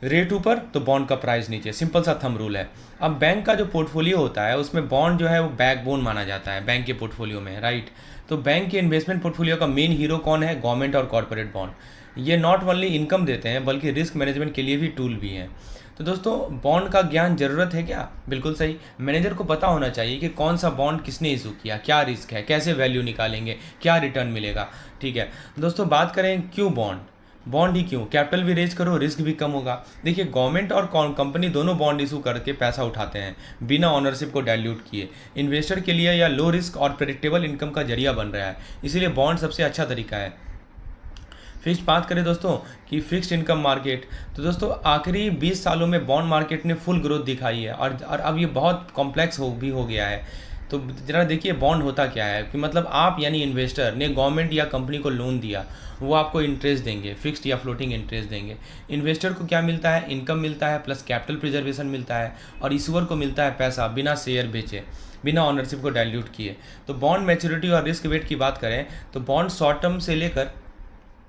रेट ऊपर तो बॉन्ड का प्राइस नीचे, सिंपल सा थंब रूल है। अब बैंक का जो पोर्टफोलियो होता है उसमें बॉन्ड जो है वो बैकबोन माना जाता है बैंक के पोर्टफोलियो में, राइट। तो बैंक के इन्वेस्टमेंट पोर्टफोलियो का मेन हीरो कौन है? गवर्नमेंट और कॉर्पोरेट बॉन्ड। ये नॉट ओनली इनकम देते हैं बल्कि रिस्क मैनेजमेंट के लिए भी टूल भी हैं। तो दोस्तों बॉन्ड का ज्ञान ज़रूरत है क्या? बिल्कुल सही। मैनेजर को पता होना चाहिए कि कौन सा बॉन्ड किसने इशू किया, क्या रिस्क है, कैसे वैल्यू निकालेंगे, क्या रिटर्न मिलेगा, ठीक है। दोस्तों बात करें क्यों बॉन्ड ही क्यों? कैपिटल भी रेज करो, रिस्क भी कम होगा। देखिए गवर्नमेंट और कंपनी दोनों बॉन्ड इशू करके पैसा उठाते हैं बिना ऑनरशिप को डाइल्यूट किए। इन्वेस्टर के लिए यह लो रिस्क और प्रेडिक्टेबल इनकम का जरिया बन रहा है, इसीलिए बॉन्ड सबसे अच्छा तरीका है। फिक्स्ड बात करें दोस्तों कि फिक्स्ड इनकम मार्केट, तो दोस्तों आखिरी 20 सालों में बॉन्ड मार्केट ने फुल ग्रोथ दिखाई है, और अब ये बहुत कॉम्प्लेक्स हो गया है। तो जरा देखिए बॉन्ड होता क्या है कि मतलब आप यानी इन्वेस्टर ने गवर्नमेंट या कंपनी को लोन दिया, वो आपको इंटरेस्ट देंगे, फिक्स्ड या फ्लोटिंग इंटरेस्ट देंगे। इन्वेस्टर को क्या मिलता है? इनकम मिलता है प्लस कैपिटल प्रिजर्वेशन मिलता है, और इशूअर को मिलता है पैसा बिना शेयर बेचे, बिना ऑनरशिप को डाइल्यूट किए। तो बॉन्ड मैच्योरिटी और रिस्क वेट की बात करें तो बॉन्ड शॉर्ट टर्म से लेकर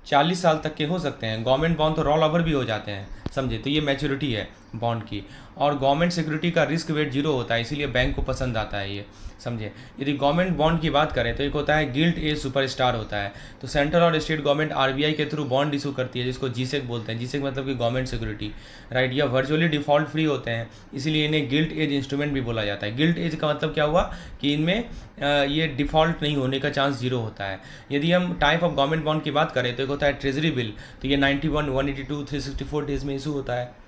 40 साल तक के हो सकते हैं। गवर्नमेंट बॉन्ड तो रोल ओवर भी हो जाते हैं, समझे। तो ये मैच्योरिटी है बॉन्ड की। और गवर्नमेंट सिक्योरिटी का रिस्क वेट 0 होता है, इसीलिए बैंक को पसंद आता है ये, समझे। यदि गवर्नमेंट बॉन्ड की बात करें तो एक होता है गिल्ट एज सुपरस्टार होता है। तो सेंट्रल और स्टेट गवर्नमेंट आरबीआई के थ्रू बॉन्ड इशू करती है, जिसको जीसेक बोलते हैं। जीसेक मतलब कि गवर्नमेंट सिक्योरिटी, राइट। या वर्चुअली डिफॉल्ट फ्री होते हैं, इसीलिए इन्हें गिल्ट एज इंस्ट्रूमेंट भी बोला जाता है। गिल्ट एज का मतलब क्या हुआ कि इनमें ये डिफ़ॉल्ट नहीं होने का चांस 0 होता है। यदि हम टाइप ऑफ गवर्नमेंट बॉन्ड की बात करें तो एक होता है ट्रेजरी बिल, तो ये 91, 182, 364 डेज में इशू होता है।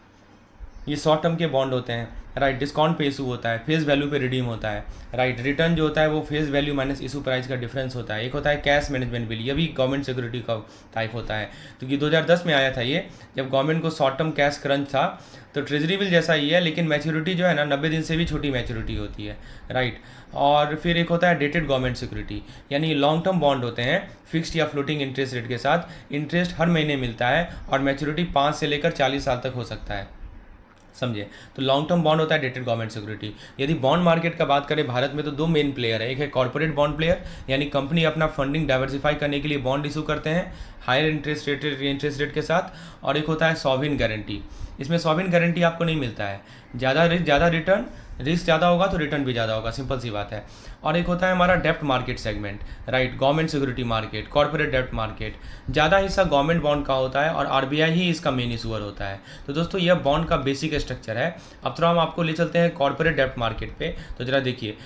ये शॉर्ट टर्म के बॉन्ड होते हैं, राइट। डिस्काउंट पे इशू होता है, फेस वैल्यू पे रिडीम होता है, राइट। रिटर्न जो होता है वो face value minus issue price का डिफरेंस होता है। एक होता है कैश मैनेजमेंट बिल, ये भी गवर्नमेंट सिक्योरिटी का टाइप होता है। तो ये 2010 में आया था ये, जब गवर्नमेंट को शॉर्ट टर्म कैश क्रंच था। तो ट्रेजरी बिल जैसा ही है, लेकिन मैच्योरिटी जो है ना 90 दिन से भी छोटी मैच्योरिटी होती है, राइट। और फिर एक होता है डेटेड गवर्नमेंट सिक्योरिटी, यानी लॉन्ग टर्म बॉन्ड होते हैं फिक्स्ड या फ्लोटिंग इंटरेस्ट रेट के साथ। इंटरेस्ट हर महीने मिलता है और मैच्योरिटी 5 से लेकर 40 साल तक हो सकता है, समझे। तो लॉन्ग टर्म बॉन्ड होता है डेटेड गवर्नमेंट सिक्योरिटी। यदि बॉन्ड मार्केट का बात करें भारत में तो 2 मेन प्लेयर है। एक है कॉर्पोरेट बॉन्ड प्लेयर, यानी कंपनी अपना फंडिंग डाइवर्सिफाई करने के लिए बॉन्ड इशू करते हैं हायर इंटरेस्ट रेट के साथ। और एक होता है सॉवरिन गारंटी। इसमें सॉवरिन गारंटी आपको नहीं मिलता है, ज़्यादा रिस्क ज़्यादा रिटर्न, रिस्क ज़्यादा होगा तो रिटर्न भी ज़्यादा होगा, सिंपल सी बात है। और एक होता है हमारा डेप्ट market segment, right. Government security market, corporate डेप्ट मार्केट, ज़्यादा हिस्सा गवर्नमेंट बॉन्ड का होता है और आरबीआई ही इसका मेन इशूअर होता है। तो दोस्तों यह बॉन्ड का बेसिक स्ट्रक्चर है। अब थोड़ा हम आपको ले चलते हैं कॉर्पोरेट डेप्ट मार्केट पे। तो जरा देखिए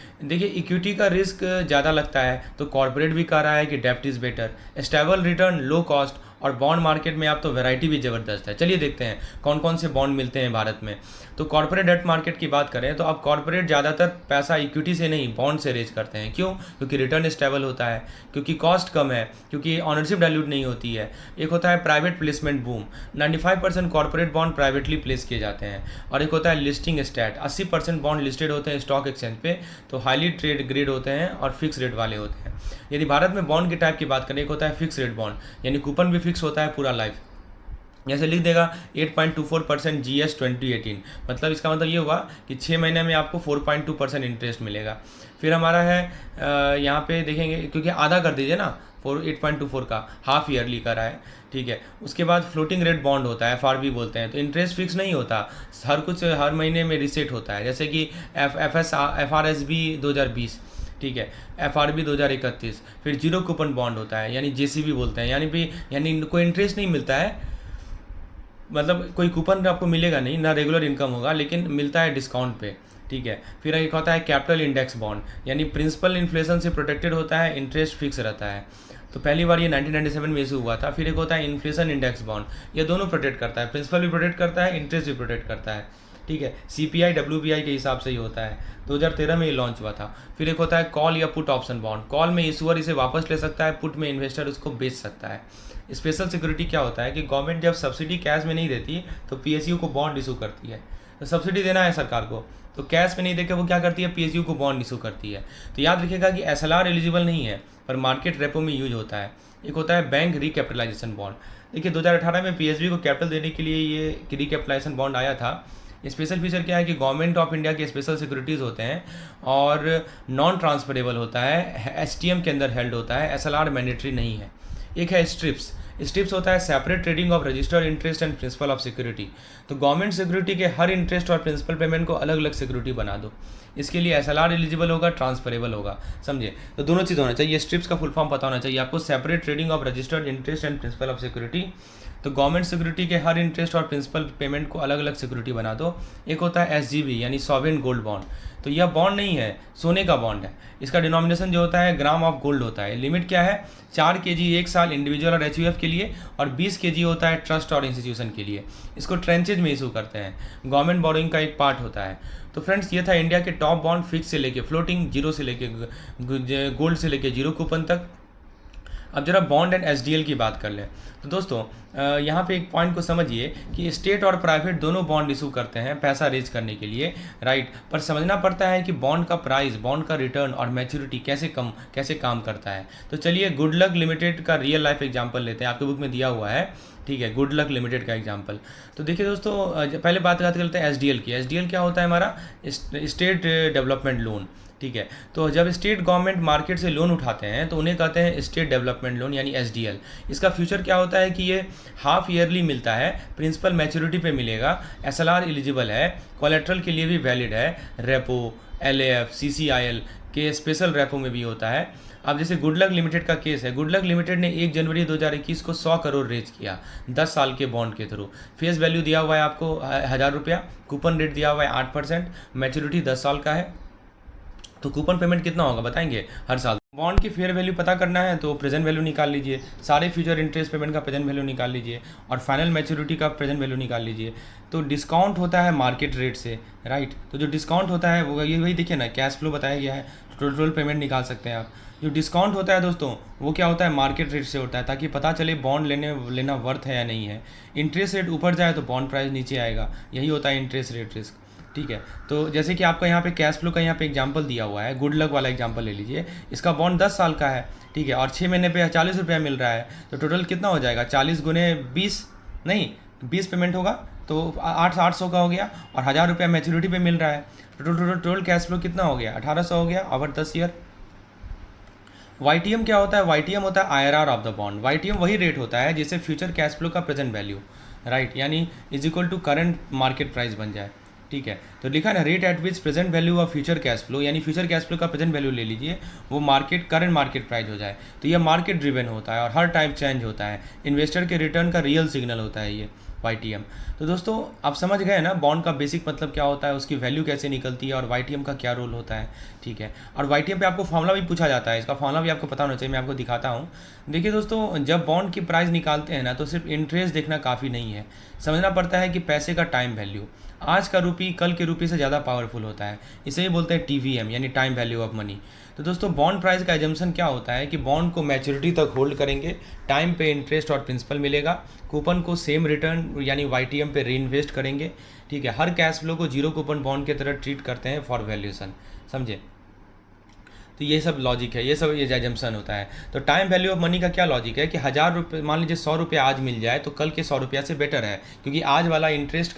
इक्विटी का रिस्क ज़्यादा लगता है, तो कॉर्पोरेट भी कह रहा है कि डेप्ट is better. Stable return, low cost और बॉन्ड मार्केट में आप तो वैरायटी भी ज़बरदस्त है। चलिए देखते हैं कौन कौन से बॉन्ड मिलते हैं भारत में। तो कॉर्पोरेट डेट मार्केट की बात करें तो अब कॉर्पोरेट ज़्यादातर पैसा इक्विटी से नहीं बॉन्ड से रेज करते हैं। क्यों? क्योंकि रिटर्न स्टेबल होता है, क्योंकि कॉस्ट कम है, क्योंकि ऑनरशिप डाइल्यूट नहीं होती है। एक होता है private placement boom, 95% corporate bond privately place किए जाते हैं। और एक होता है लिस्टिंग स्टैट, 80% बॉन्ड लिस्टेड होते हैं स्टॉक एक्सचेंज पे, तो हाईली ट्रेड ग्रेड होते हैं और फिक्स रेट वाले होते हैं। यदि भारत में बॉन्ड के टाइप की बात करें, एक होता है फिक्स रेट बॉन्ड, यानी कूपन भी फिक्स होता है पूरा लाइफ। जैसे लिख देगा 8.24% GS 2018, मतलब इसका मतलब ये हुआ कि 6 महीने में आपको 4.2% इंटरेस्ट मिलेगा। फिर हमारा है यहाँ पे देखेंगे, क्योंकि आधा कर दीजिए ना 8.24 का, हाफ ईयरली का रहा है, ठीक है। उसके बाद फ्लोटिंग रेट बॉन्ड होता है, FRB बोलते हैं, तो इंटरेस्ट फिक्स नहीं होता, हर कुछ हर महीने में रिसेट होता है। जैसे कि FRSB 2020, ठीक है, FRB 2031। फिर जीरो कूपन बॉन्ड होता है, यानी JCB बोलते हैं, यानी कोई इंटरेस्ट नहीं मिलता है, मतलब कोई कूपन आपको मिलेगा नहीं, ना रेगुलर इनकम होगा, लेकिन मिलता है डिस्काउंट पे, ठीक है। फिर एक होता है कैपिटल इंडेक्स बॉन्ड, यानी प्रिंसिपल इन्फ्लेशन से प्रोटेक्टेड होता है, इंटरेस्ट फिक्स रहता है। तो पहली बार ये 1997 में इशू हुआ था। फिर एक होता है इन्फ्लेशन इंडेक्स बॉन्ड, ये दोनों प्रोटेक्ट करता है, प्रिंसिपल भी प्रोटेक्ट करता है, इंटरेस्ट भी प्रोटेक्ट करता है, ठीक है। CPI WPI के हिसाब से ही होता है। 2013 में ये लॉन्च हुआ था। फिर एक होता है कॉल या पुट ऑप्शन बॉन्ड, कॉल में इशूअर इसे वापस ले सकता है, पुट में इन्वेस्टर उसको बेच सकता है। स्पेशल सिक्योरिटी क्या होता है कि गवर्नमेंट जब सब्सिडी कैश में नहीं देती तो PSU को बॉन्ड इशू करती है। तो सब्सिडी देना है सरकार को, तो कैश में नहीं देकर वो क्या करती है, PSU को बॉन्ड इशू करती है। तो याद रखिएगा कि SLR एलिजिबल नहीं है, पर मार्केट रेपो में यूज होता है। एक होता है बैंक रिकैपिटलाइजेशन बॉन्ड। देखिए 2018 में PSB को कैपिटल देने के लिए ये रिकैपिटलाइजेशन बॉन्ड आया था। स्पेशल फीचर क्या है कि गवर्नमेंट ऑफ इंडिया के स्पेशल सिक्योरिटीज़ होते हैं और नॉन ट्रांसफरेबल होता है, STM के अंदर हेल्ड होता है, SLR मैंडेटरी नहीं है। एक है स्ट्रिप्स होता है separate trading of registered interest and principle of security. तो गवर्नमेंट सिक्योरिटी के हर इंटरेस्ट और प्रिंसिपल पेमेंट को अलग अलग सिक्योरिटी बना दो। इसके लिए SLR एलिजिबल होगा, ट्रांसफरेबल होगा, समझे। तो दोनों चीज़ होना चाहिए। स्ट्रिप्स का फुल फॉर्म पता होना चाहिए आपको, separate trading of registered interest and principle of security. तो गवर्नमेंट सिक्योरिटी के हर इंटरेस्ट और प्रिंसिपल पेमेंट को अलग अलग सिक्योरिटी बना दो। एक होता है SGB यानी सॉवरेन गोल्ड बॉन्ड। तो यह बॉन्ड नहीं है, सोने का बॉन्ड है। इसका डिनोमिनेशन जो होता है ग्राम ऑफ गोल्ड होता है। लिमिट क्या है, 4 kg एक साल इंडिविजुअल और HUF के लिए, और 20 kg होता है ट्रस्ट और इंस्टीट्यूशन के लिए। इसको ट्रेंचेज में इशू करते हैं, गवर्नमेंट बोरोइंग का एक पार्ट होता है। तो फ्रेंड्स ये था इंडिया के टॉप बॉन्ड, फिक्स से लेके फ्लोटिंग, जीरो से लेके गोल्ड से लेके जीरो कूपन तक। अब जरा बॉन्ड एंड SDL की बात कर लें। तो दोस्तों यहाँ पे एक पॉइंट को समझिए कि स्टेट और प्राइवेट दोनों बॉन्ड इशू करते हैं पैसा रेज करने के लिए, राइट। पर समझना पड़ता है कि बॉन्ड का प्राइस, बॉन्ड का रिटर्न और मैच्योरिटी कैसे काम करता है। तो चलिए गुड लक लिमिटेड का रियल लाइफ एग्जाम्पल लेते हैं, आपके बुक में दिया हुआ है, ठीक है, गुड लक लिमिटेड का एग्जाम्पल। तो देखिए दोस्तों पहले बात करते हैं SDL की। SDL क्या होता है, हमारा स्टेट डेवलपमेंट लोन, ठीक है। तो जब स्टेट गवर्नमेंट मार्केट से लोन उठाते हैं तो उन्हें कहते हैं स्टेट डेवलपमेंट लोन यानी SDL। इसका फ्यूचर क्या होता है कि ये हाफ ईयरली मिलता है, प्रिंसिपल मैच्योरिटी पे मिलेगा, SLR एलिजिबल है, कोलेट्रल के लिए भी वैलिड है, रेपो, LAF, CCIL के स्पेशल रेपो में भी होता है। अब जैसे गुड लक लिमिटेड का केस है, गुड लक लिमिटेड ने 1 जनवरी 2021 को 100 करोड़ रेज किया 10 साल के बॉन्ड के थ्रू। फेस वैल्यू दिया हुआ है आपको 1000 रुपया, कूपन रेट दिया हुआ है 8%, मैच्योरिटी 10 साल का है। तो कूपन पेमेंट कितना होगा बताएंगे हर साल। बॉन्ड की फेयर वैल्यू पता करना है तो प्रेजेंट वैल्यू निकाल लीजिए, सारे फ्यूचर इंटरेस्ट पेमेंट का प्रेजेंट वैल्यू निकाल लीजिए और फाइनल मैच्योरिटी का प्रेजेंट वैल्यू निकाल लीजिए। तो डिस्काउंट होता है मार्केट रेट से, राइट। तो जो डिस्काउंट होता है वो ये वही देखिए ना, कैश फ्लो बताया गया है, टोटल पेमेंट निकाल सकते हैं आप। जो डिस्काउंट होता है दोस्तों वो क्या होता है, मार्केट रेट से होता है, ताकि पता चले बॉन्ड लेना वर्थ है या नहीं है। इंटरेस्ट रेट ऊपर जाए तो बॉन्ड प्राइस नीचे आएगा, यही होता है इंटरेस्ट रेट रिस्क, ठीक है। तो जैसे कि आपका यहाँ पे कैश फ्लो का यहाँ पे एग्जांपल दिया हुआ है, गुड लक वाला एग्जांपल ले लीजिए। इसका बॉन्ड 10 साल का है, ठीक है, और 6 महीने पे 40 रुपया मिल रहा है। तो टोटल कितना हो जाएगा, 40 गुने 20 नहीं 20 पेमेंट होगा तो 800 का हो गया, और 1000 रुपया मैच्योरिटी पे मिल रहा है। टोटल कैश फ्लो कितना हो गया, 1800 हो गया ओवर 10 ईयर। YTM क्या होता है, YTM होता है IRR of the bond. YTM वही रेट होता है जिससे फ्यूचर कैश फ्लो का प्रेजेंट वैल्यू, राइट, यानी is equal to current market price बन जाए, ठीक है। तो लिखा है ना, rate at which present value of future cash flow, यानी फ्यूचर कैश फ्लो का प्रेजेंट वैल्यू ले लीजिए, वो करंट मार्केट प्राइस हो जाए। तो ये मार्केट ड्रिवन होता है और हर टाइम चेंज होता है, इन्वेस्टर के रिटर्न का रियल सिग्नल होता है ये, YTM। तो दोस्तों आप समझ गए ना बॉन्ड का बेसिक मतलब क्या होता है, उसकी वैल्यू कैसे निकलती है और YTM का क्या रोल होता है। ठीक है, और YTM पे आपको फॉर्मूला भी पूछा जाता है, इसका फॉर्मूला भी आपको पता होना चाहिए, मैं आपको दिखाता हूँ। देखिए दोस्तों, जब बॉन्ड की प्राइस निकालते हैं ना तो सिर्फ इंटरेस्ट देखना काफ़ी नहीं है, समझना पड़ता है कि पैसे का टाइम वैल्यू, आज का रुपी कल के रुपये से ज़्यादा पावरफुल होता है, इसे ही बोलते हैं TVM यानी टाइम वैल्यू ऑफ मनी। तो दोस्तों बॉन्ड प्राइस का एजम्पशन क्या होता है कि बॉन्ड को मैच्योरिटी तक होल्ड करेंगे, टाइम पे इंटरेस्ट और प्रिंसिपल मिलेगा, कूपन को सेम रिटर्न यानी YTM पे री इन्वेस्ट करेंगे। ठीक है, हर कैश फ्लो को जीरो कूपन बॉन्ड की तरह ट्रीट करते हैं फॉर वैल्यूएशन, समझे। तो ये सब लॉजिक है, ये सब ये एजम्पशन होता है। तो टाइम वैल्यू ऑफ मनी का क्या लॉजिक है कि 1000 रुपये, मान लीजिए 100 रुपये आज मिल जाए तो कल के 100 रुपया से बेटर है, क्योंकि आज वाला इंटरेस्ट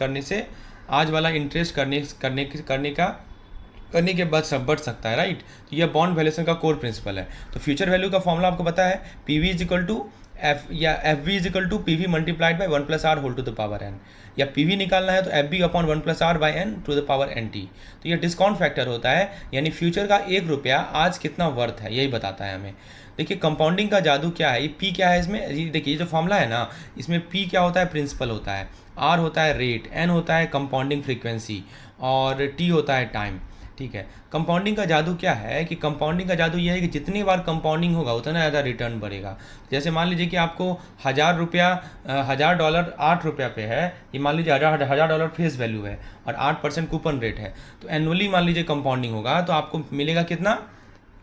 करने के बाद सब बढ़ सकता है, राइट। तो यह बॉन्ड वैल्यूएशन का कोर प्रिंसिपल है। तो फ्यूचर वैल्यू का फॉर्मूला आपको पता है, PV is equal to F या FV is equal to PV multiplied by 1 + R whole to the power n, या PV निकालना है तो FB upon 1 + R by n to the power NT। तो यह डिस्काउंट फैक्टर होता है, यानी फ्यूचर का 1 रुपया आज कितना वर्थ है, यही बताता है हमें। देखिए कंपाउंडिंग का जादू क्या है, ये P क्या है इसमें, देखिए ये जो फॉर्मूला है ना, इसमें P क्या होता है, प्रिंसिपल होता है, R होता है रेट, N होता है कंपाउंडिंग फ्रीक्वेंसी और T होता है टाइम। ठीक है, कंपाउंडिंग का जादू क्या है कि कंपाउंडिंग का जादू ये है कि जितनी बार कंपाउंडिंग होगा उतना ज़्यादा रिटर्न बढ़ेगा। जैसे मान लीजिए कि आपको $1000 8 रुपया पे है, ये मान लीजिए $1000 फेस वैल्यू है और 8% कूपन रेट है, तो एनुअली मान लीजिए कंपाउंडिंग होगा तो आपको मिलेगा कितना,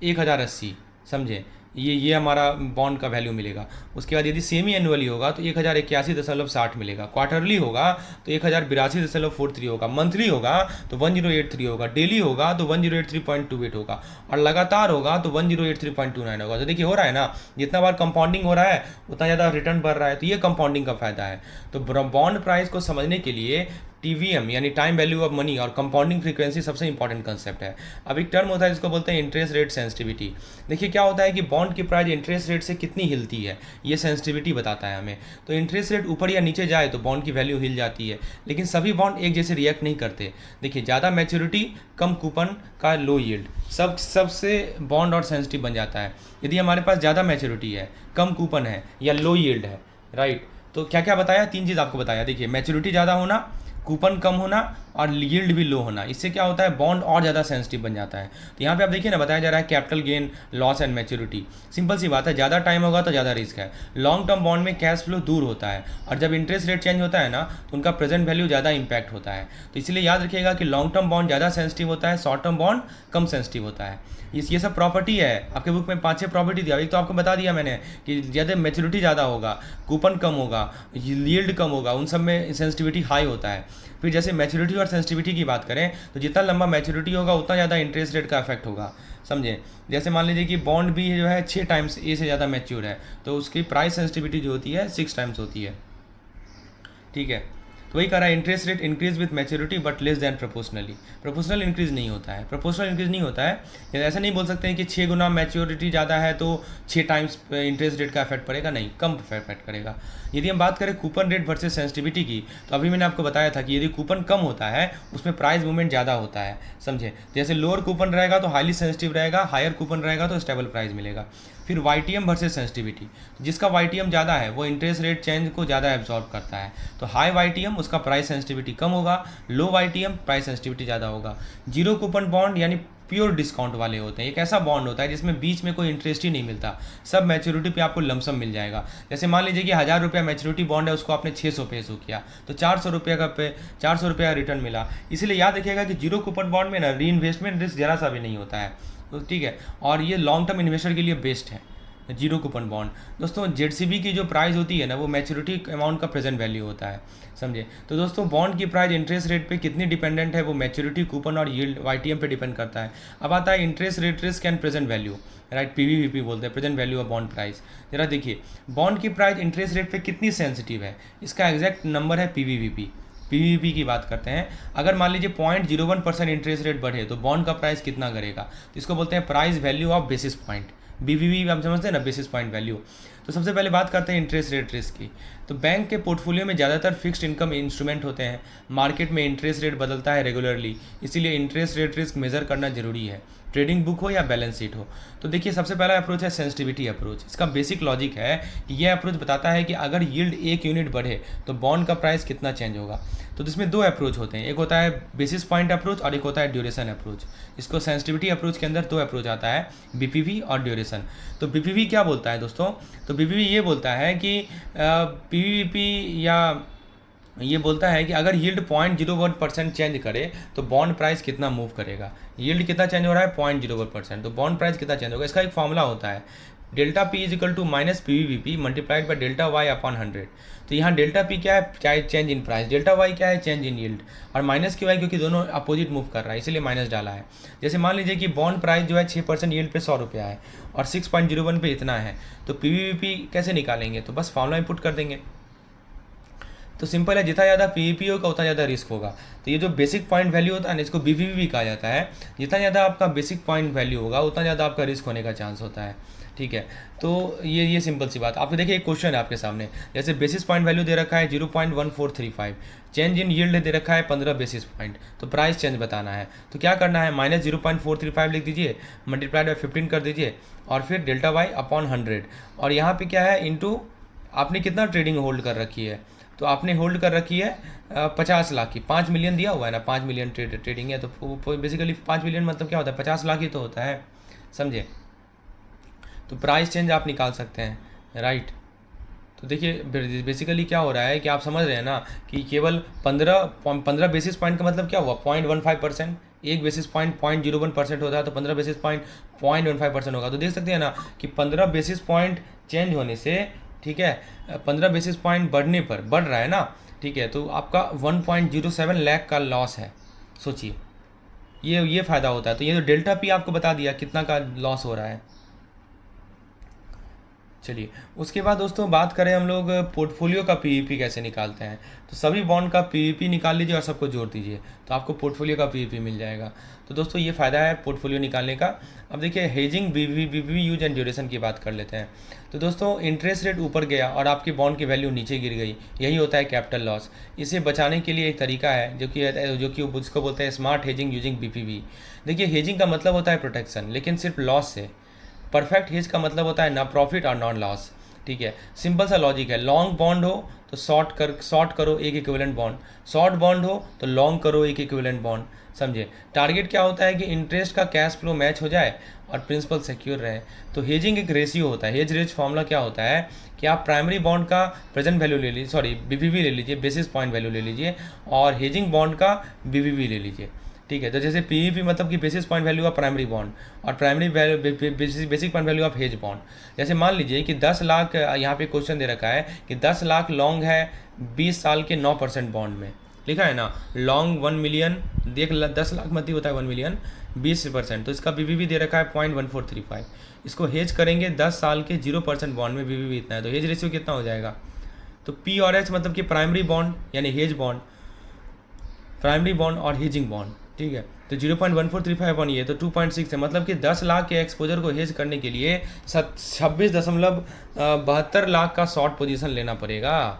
1080, समझे। ये हमारा बॉन्ड का वैल्यू मिलेगा। उसके बाद यदि सेमी एनुअली होगा तो 1081.60 मिलेगा, क्वार्टरली होगा तो 1082.43 होगा, मंथली होगा तो 1083 होगा, डेली होगा तो 1083.28 होगा और लगातार होगा तो 1083.29 होगा। तो देखिए हो रहा है ना, जितना बार कंपाउंडिंग हो रहा है उतना ज़्यादा रिटर्न बढ़ रहा है, तो ये कंपाउंडिंग का फायदा है। तो बॉन्ड प्राइस को समझने के लिए TVM यानी टाइम वैल्यू ऑफ मनी और कंपाउंडिंग फ्रीक्वेंसी सबसे इंपॉर्टेंट कंसेप्ट है। अब एक टर्म होता है जिसको बोलते हैं इंटरेस्ट रेट सेंसिटिविटी। देखिए क्या होता है कि बॉन्ड की प्राइस इंटरेस्ट रेट से कितनी हिलती है, ये सेंसिटिविटी बताता है हमें। तो इंटरेस्ट रेट ऊपर या नीचे जाए तो बॉन्ड की वैल्यू हिल जाती है, लेकिन सभी बॉन्ड एक जैसे रिएक्ट नहीं करते। देखिए ज़्यादा मैच्योरिटी, कम कूपन का लो यील्ड, सबसे बॉन्ड और सेंसिटिव बन जाता है। यदि हमारे पास ज़्यादा मैच्योरिटी है, कम कूपन है या लो यील्ड है, राइट, तो क्या क्या बताया, 3 चीज़ आपको बताया। देखिए मैच्योरिटी ज़्यादा होना, कूपन कम होना और यील्ड भी लो होना, इससे क्या होता है बॉन्ड और ज़्यादा सेंसिटिव बन जाता है। तो यहाँ पे आप देखिए ना, बताया जा रहा है capital gain, loss and maturity. Simple सी बात है, ज़्यादा टाइम होगा तो ज़्यादा रिस्क है। लॉन्ग टर्म बॉन्ड में कैश फ्लो दूर होता है और जब इंटरेस्ट रेट चेंज होता है ना तो उनका प्रेजेंट वैल्यू ज़्यादा इंपैक्ट होता है। तो इसलिए याद रखिएगा कि लॉन्ग टर्म बॉन्ड ज़्यादा सेंसिटिव होता है, शॉर्ट टर्म बॉन्ड कम सेंसिटिव होता है। ये सब प्रॉपर्टी है, आपके बुक में 5-6 प्रॉपर्टी दिया। एक तो आपको बता दिया मैंने कि ज़्यादा मैच्योरिटी ज़्यादा होगा, कूपन कम होगा, यील्ड कम होगा, उन सब में सेंसिटिविटी हाई होता है। फिर जैसे मैच्योरिटी और सेंसिटिविटी की बात करें तो जितना लंबा मैच्योरिटी होगा उतना ज़्यादा इंटरेस्ट रेट का इफेक्ट होगा, समझे। जैसे मान लीजिए कि बॉन्ड भी जो है 6 टाइम्स ए से ज़्यादा मैच्योर है तो उसकी प्राइस सेंसिटिविटी जो होती है 6 टाइम्स होती है। ठीक है, तो वही कह रहा है interest rate increase with maturity but less than proportionally. Proportional increase नहीं होता है, प्रोपोर्शनल इंक्रीज नहीं होता है। ऐसा नहीं बोल सकते हैं कि 6 गुना मैच्योरिटी ज़्यादा है तो 6 टाइम्स इंटरेस्ट रेट का इफेक्ट पड़ेगा, नहीं, कम इफेक्ट करेगा। यदि हम बात करें कूपन रेट वर्सेस सेंसिटिविटी की, तो अभी मैंने आपको बताया था कि यदि कूपन कम होता है उसमें प्राइस मूवमेंट ज़्यादा होता है, समझे। जैसे लोअर कूपन रहेगा तो हाईली सेंसिटिव रहेगा, हायर कूपन रहेगा तो स्टेबल प्राइस मिलेगा। फिर YTM वर्सेस सेंसिटिविटी, जिसका YTM ज़्यादा है वो इंटरेस्ट रेट चेंज को ज़्यादा एब्जॉर्ब करता है, तो हाई YTM उसका प्राइस सेंसिटिविटी कम होगा, लो YTM प्राइस सेंसिटिविटी ज़्यादा होगा। जीरो कूपन बॉन्ड यानी प्योर डिस्काउंट वाले होते हैं। एक ऐसा बॉन्ड होता है जिसमें बीच में कोई इंटरेस्ट ही नहीं मिलता, सब मैच्योरिटी पे आपको लमसम मिल जाएगा। जैसे मान लीजिए कि 1000 रुपया मैच्योरिटी बॉन्ड है, उसको आपने 600 पे इशू किया तो 400 रुपये का रिटर्न मिला। इसलिए याद रखिएगा कि जीरो कूपन बॉन्ड में ना री इन्वेस्टमेंट रिस्क जरा सा भी नहीं होता है, तो ठीक है, और ये लॉन्ग टर्म इन्वेस्टर के लिए बेस्ट है जीरो कूपन बॉन्ड। दोस्तों ZCB की जो प्राइस होती है ना वो मैच्योरिटी अमाउंट का प्रेजेंट वैल्यू होता है, समझे। तो दोस्तों बॉन्ड की प्राइस इंटरेस्ट रेट पे कितनी डिपेंडेंट है, वो मैच्योरिटी, कूपन और यील्ड YTM पे डिपेंड करता है। अब आता है interest rate risk and present value, right, PVVP बोलते हैं, present value of bond price. जरा देखिए बॉन्ड की प्राइस इंटरेस्ट रेट पे कितनी सेंसिटिव है, इसका एग्जैक्ट नंबर है PVVP की बात करते हैं। अगर मान लीजिए 0.01% इंटरेस्ट रेट बढ़े तो बॉन्ड का प्राइस कितना करेगा, तो इसको बोलते हैं price value of basis point, BVP आप समझते हैं ना, बेसिस पॉइंट वैल्यू। तो सबसे पहले बात करते हैं इंटरेस्ट रेट रिस्क की। तो बैंक के पोर्टफोलियो में ज़्यादातर फिक्स्ड इनकम इंस्ट्रूमेंट होते हैं। मार्केट में इंटरेस्ट रेट बदलता है रेगुलरली, इसीलिए इंटरेस्ट रेट रिस्क मेजर करना जरूरी है, ट्रेडिंग बुक हो या बैलेंस शीट हो। तो देखिए सबसे पहला अप्रोच है सेंसिटिविटी अप्रोच। इसका बेसिक लॉजिक है कि यह अप्रोच बताता है कि अगर यील्ड 1 यूनिट बढ़े तो बॉन्ड का प्राइस कितना चेंज होगा। तो इसमें 2 अप्रोच होते हैं, एक होता है बेसिस पॉइंट अप्रोच और एक होता है ड्यूरेशन अप्रोच। इसको सेंसिटिविटी अप्रोच के अंदर 2 अप्रोच आता है, बीपीवी और ड्यूरेशन। तो बीपीवी क्या बोलता है दोस्तों? तो बीपीवी ये बोलता है कि पीवीपी या ये बोलता है कि अगर यील्ड 0.01% चेंज करे तो बॉन्ड प्राइस कितना मूव करेगा। यील्ड कितना चेंज हो रहा है? 0.01%, तो बॉन्ड प्राइस कितना चेंज होगा। इसका एक फॉर्मूला होता है, delta P is equal to minus PVP multiplied by delta Y upon 100। तो यहाँ डेल्टा पी क्या है? क्या है? Change in price. Delta Y क्या है? Change in yield. और माइनस क्यों है? क्योंकि दोनों अपोजिट मूव कर रहा है, इसीलिए माइनस डाला है। जैसे मान लीजिए कि बॉन्ड प्राइस जो है 6% यील्ड पे 100 रुपया है और 6.01 पे इतना है, तो पीवीपी कैसे निकालेंगे? तो बस फॉर्मूला इनपुट कर देंगे। तो सिंपल है, जितना ज़्यादा पीवीपी होगा उतना ज़्यादा रिस्क होगा। तो ये जो बेसिक पॉइंट वैल्यू होता है ना, इसको बीपीवी भी कहा जाता है। जितना ज़्यादा आपका बेसिक पॉइंट वैल्यू होगा उतना ज़्यादा आपका रिस्क होने का चांस होता है। ठीक है, तो ये सिंपल सी बात। आपको देखिए एक क्वेश्चन है आपके सामने, जैसे बेसिस पॉइंट वैल्यू दे रखा है 0.1435, चेंज इन यील्ड दे रखा है 15 बेसिस पॉइंट, तो प्राइस चेंज बताना है। तो क्या करना है? माइनस 0.435 लिख दीजिए, मल्टीप्लाइड बाई 15 कर दीजिए और फिर डेल्टा वाई अपॉन 100। और यहाँ पे क्या है? इंटू आपने कितना ट्रेडिंग होल्ड कर रखी है? तो आपने होल्ड कर रखी है 50 लाख की। 5 मिलियन दिया हुआ है ना, 5 मिलियन ट्रेडिंग है, तो बेसिकली 5 मिलियन मतलब क्या होता है? 50 लाख ही तो होता है, समझे? तो प्राइस चेंज आप निकाल सकते हैं, राइट। तो देखिए बेसिकली क्या हो रहा है कि आप समझ रहे हैं ना कि केवल 15 बेसिस पॉइंट का मतलब क्या हुआ? 0.15%। एक बेसिस पॉइंट 0.01% होता है, तो 15 बेसिस पॉइंट 0.15% होगा। तो देख सकते हैं ना कि 15 बेसिस पॉइंट चेंज होने से, ठीक है, 15 बेसिस पॉइंट बढ़ने पर बढ़ रहा है ना, ठीक है, तो आपका 1.07 लाख का लॉस है। सोचिए, ये फ़ायदा होता है। तो ये जो डेल्टा पी आपको बता दिया कितना का लॉस हो रहा है। चलिए उसके बाद दोस्तों बात करें हम लोग पोर्टफोलियो का पीवीपी कैसे निकालते हैं। तो सभी बॉन्ड का पीवीपी निकाल लीजिए और सबको जोड़ दीजिए, तो आपको पोर्टफोलियो का पीवीपी मिल जाएगा। तो दोस्तों ये फ़ायदा है पोर्टफोलियो निकालने का। अब देखिए हेजिंग, बीपीवी यूज एंड ड्यूरेशन की बात कर लेते हैं। तो दोस्तों इंटरेस्ट रेट ऊपर गया और आपकी बॉन्ड की वैल्यू नीचे गिर गई, यही होता है कैपिटल लॉस। इसे बचाने के लिए एक तरीका है जो कि उसको बोलते हैं स्मार्ट हेजिंग यूजिंग बीपीवी। देखिए हेजिंग का मतलब होता है प्रोटेक्शन, लेकिन सिर्फ लॉस से। परफेक्ट हेज का मतलब होता है ना प्रॉफिट और नॉन लॉस। ठीक है, सिंपल सा लॉजिक है। लॉन्ग बॉन्ड हो तो शॉर्ट करो एक इक्विवेलेंट बॉन्ड, शॉर्ट बॉन्ड हो तो लॉन्ग करो एक इक्विवेलेंट बॉन्ड। समझे? टारगेट क्या होता है कि इंटरेस्ट का कैश फ्लो मैच हो जाए और प्रिंसिपल सिक्योर रहे। तो हेजिंग एक रेशियो होता है। हेज रेशियो फॉर्मूला क्या होता है कि आप प्राइमरी बॉन्ड का प्रेजेंट वैल्यू ले लीजिए, सॉरी बीपीवी ले लीजिए, बेसिस पॉइंट वैल्यू ले लीजिए, और हेजिंग बॉन्ड का बीपीवी ले लीजिए। ठीक है, तो जैसे पीवीपी मतलब कि basis point value of primary bond और primary basic point value of hedge bond. जैसे मान लीजिए कि 10 लाख, यहाँ पे क्वेश्चन दे रखा है कि 10 लाख लॉन्ग है 20 साल के 9% बॉन्ड में, लिखा है ना लॉन्ग 1 मिलियन, देख 10 लाख मत ही होता है 1 मिलियन 20%, तो इसका बीपीवी दे रखा है 0.1435। इसको हेज करेंगे 10 साल के 0% बॉन्ड में, बीपीवी इतना है, तो हेज रेशियो कितना हो जाएगा? तो पी और एच मतलब कि प्राइमरी बॉन्ड यानी हेज बॉन्ड, प्राइमरी बॉन्ड और हेजिंग बॉन्ड। ठीक है, तो 0.1435 अपॉन ये तो 2.6 है, मतलब कि 10 लाख के एक्सपोजर को हेज करने के लिए 26.72 लाख का शॉर्ट पोजीशन लेना पड़ेगा।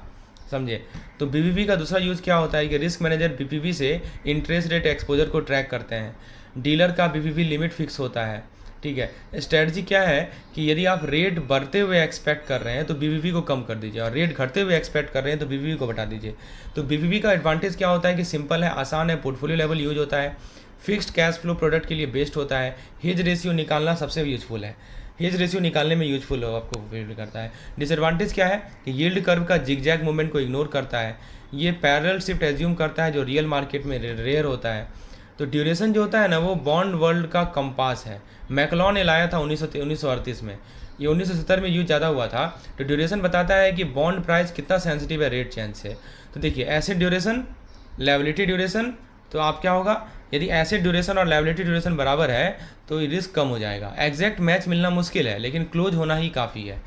समझे? तो बीपीवी का दूसरा यूज़ क्या होता है कि रिस्क मैनेजर बीपीवी से इंटरेस्ट रेट एक्सपोजर को ट्रैक करते हैं। डीलर का बीपीवी लिमिट फिक्स होता है। ठीक है, स्ट्रेटजी क्या है कि यदि आप रेट बढ़ते हुए एक्सपेक्ट कर रहे हैं तो बीपीवी को कम कर दीजिए, और रेट घटते हुए एक्सपेक्ट कर रहे हैं तो बीपीवी को बढ़ा दीजिए। तो बीपीवी का एडवांटेज क्या होता है कि सिंपल है, आसान है, पोर्टफोलियो लेवल यूज होता है, फिक्स्ड कैश फ्लो प्रोडक्ट के लिए बेस्ट होता है, हेज रेशियो निकालना सबसे यूजफुल है, हेज रेशियो निकालने में यूजफुल हो आपको फील करता है। डिसएडवांटेज क्या है कि यील्ड कर्व का जिगजैग मूवमेंट को इग्नोर करता है, ये पैरेलल शिफ्ट एज्यूम करता है जो रियल मार्केट में रेयर होता है। तो ड्यूरेशन जो होता है ना वो बॉन्ड वर्ल्ड का कंपास है। मैकलॉन ने लाया था 1938 में, ये 1970 में यूज ज़्यादा हुआ था। तो ड्यूरेशन बताता है कि बॉन्ड प्राइस कितना सेंसिटिव है रेट चेंज से। तो देखिए एसेट ड्यूरेशन, लायबिलिटी ड्यूरेशन, तो आप क्या होगा यदि एसेट ड्यूरेशन और लायबिलिटी ड्यूरेशन बराबर है तो रिस्क कम हो जाएगा। एग्जैक्ट मैच मिलना मुश्किल है लेकिन क्लोज होना ही काफ़ी है।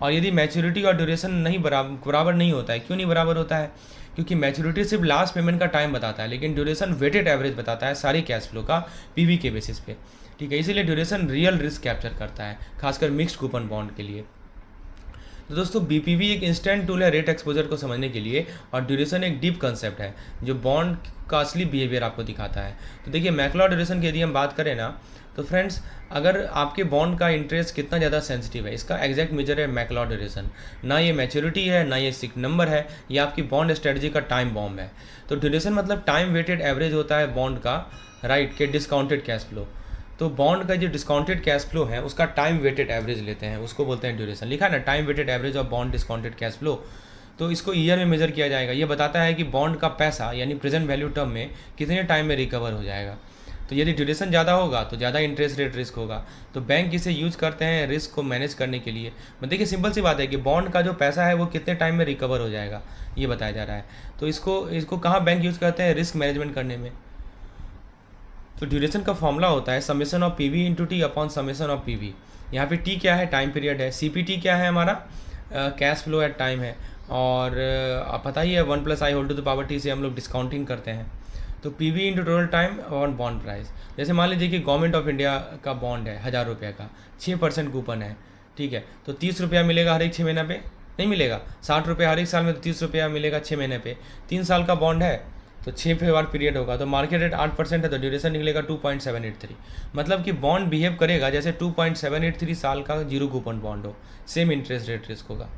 और यदि मैच्योरिटी और ड्यूरेशन नहीं बराबर नहीं होता है, क्यों नहीं बराबर होता है? क्योंकि मैच्योरिटी सिर्फ लास्ट पेमेंट का टाइम बताता है, लेकिन ड्यूरेशन वेटेड एवरेज बताता है सारे कैश फ्लो का पीवी के बेसिस पे। ठीक है, इसीलिए ड्यूरेशन रियल रिस्क कैप्चर करता है, खासकर मिक्स्ड कूपन बॉन्ड के लिए। तो दोस्तों बीपीवी एक इंस्टेंट टूल है रेट एक्सपोजर को समझने के लिए, और ड्यूरेशन एक डीप कंसेप्ट है जो बॉन्ड का असली बिहेवियर आपको दिखाता है। तो देखिए मैक्लॉ ड्यूरेशन की यदि हम बात करें ना, तो फ्रेंड्स अगर आपके बॉन्ड का इंटरेस्ट कितना ज़्यादा सेंसिटिव है, इसका एग्जैक्ट मेजर है मैक्लॉ ड्यूरेशन। ना ये मैच्योरिटी है, ना ये सिक नंबर है, ये आपकी बॉन्ड स्ट्रेटजी का टाइम बॉम्ब है। तो ड्यूरेशन मतलब टाइम वेटेड एवरेज होता है बॉन्ड का, राइट, के डिस्काउंटेड कैश फ्लो। तो बॉन्ड का जो डिस्काउंटेड कैश फ्लो है उसका टाइम वेटेड एवरेज लेते हैं, उसको बोलते हैं ड्यूरेशन। लिखा है ना, time weighted average of bond discounted cash flow. तो इसको ईयर में मेजर किया जाएगा। ये बताता है कि बॉन्ड का पैसा यानी प्रेजेंट वैल्यू टर्म में कितने टाइम में रिकवर हो जाएगा। तो यदि ड्यूरेशन ज़्यादा होगा तो ज़्यादा इंटरेस्ट रेट रिस्क होगा। तो बैंक इसे यूज करते हैं रिस्क को मैनेज करने के लिए। देखिए सिंपल सी बात है कि बॉन्ड का जो पैसा है वो कितने टाइम में रिकवर हो जाएगा, ये बताया जा रहा है। तो इसको कहाँ बैंक यूज़ करते हैं, रिस्क मैनेजमेंट करने में। तो ड्यूरेशन का फॉर्मूला होता है summation of PV into T upon summation of PV. यहाँ पे टी क्या है, टाइम पीरियड है। सीपीटी क्या है, हमारा कैश फ्लो एट टाइम है। और आप पता ही है 1 + i whole to the power T से हम लोग डिस्काउंटिंग करते हैं। तो PV into total time on bond price. जैसे मान लीजिए कि गवर्नमेंट ऑफ इंडिया का बॉन्ड है 1000 रुपये का, 6% कूपन है, ठीक है। तो 30 रुपया मिलेगा हर एक 6 महीने पे, नहीं मिलेगा। 60 रुपये हर एक साल में, तो 30 रुपया मिलेगा 6 महीने पे। 3 साल का बॉन्ड है तो 6 बार पीरियड होगा। तो मार्केट रेट 8% है तो ड्यूरेशन निकलेगा 2.783। मतलब कि बॉन्ड बिहेव करेगा जैसे 2.783 साल का जीरो कूपन बॉन्ड हो, सेम इंटरेस्ट रेट रिस्क होगा।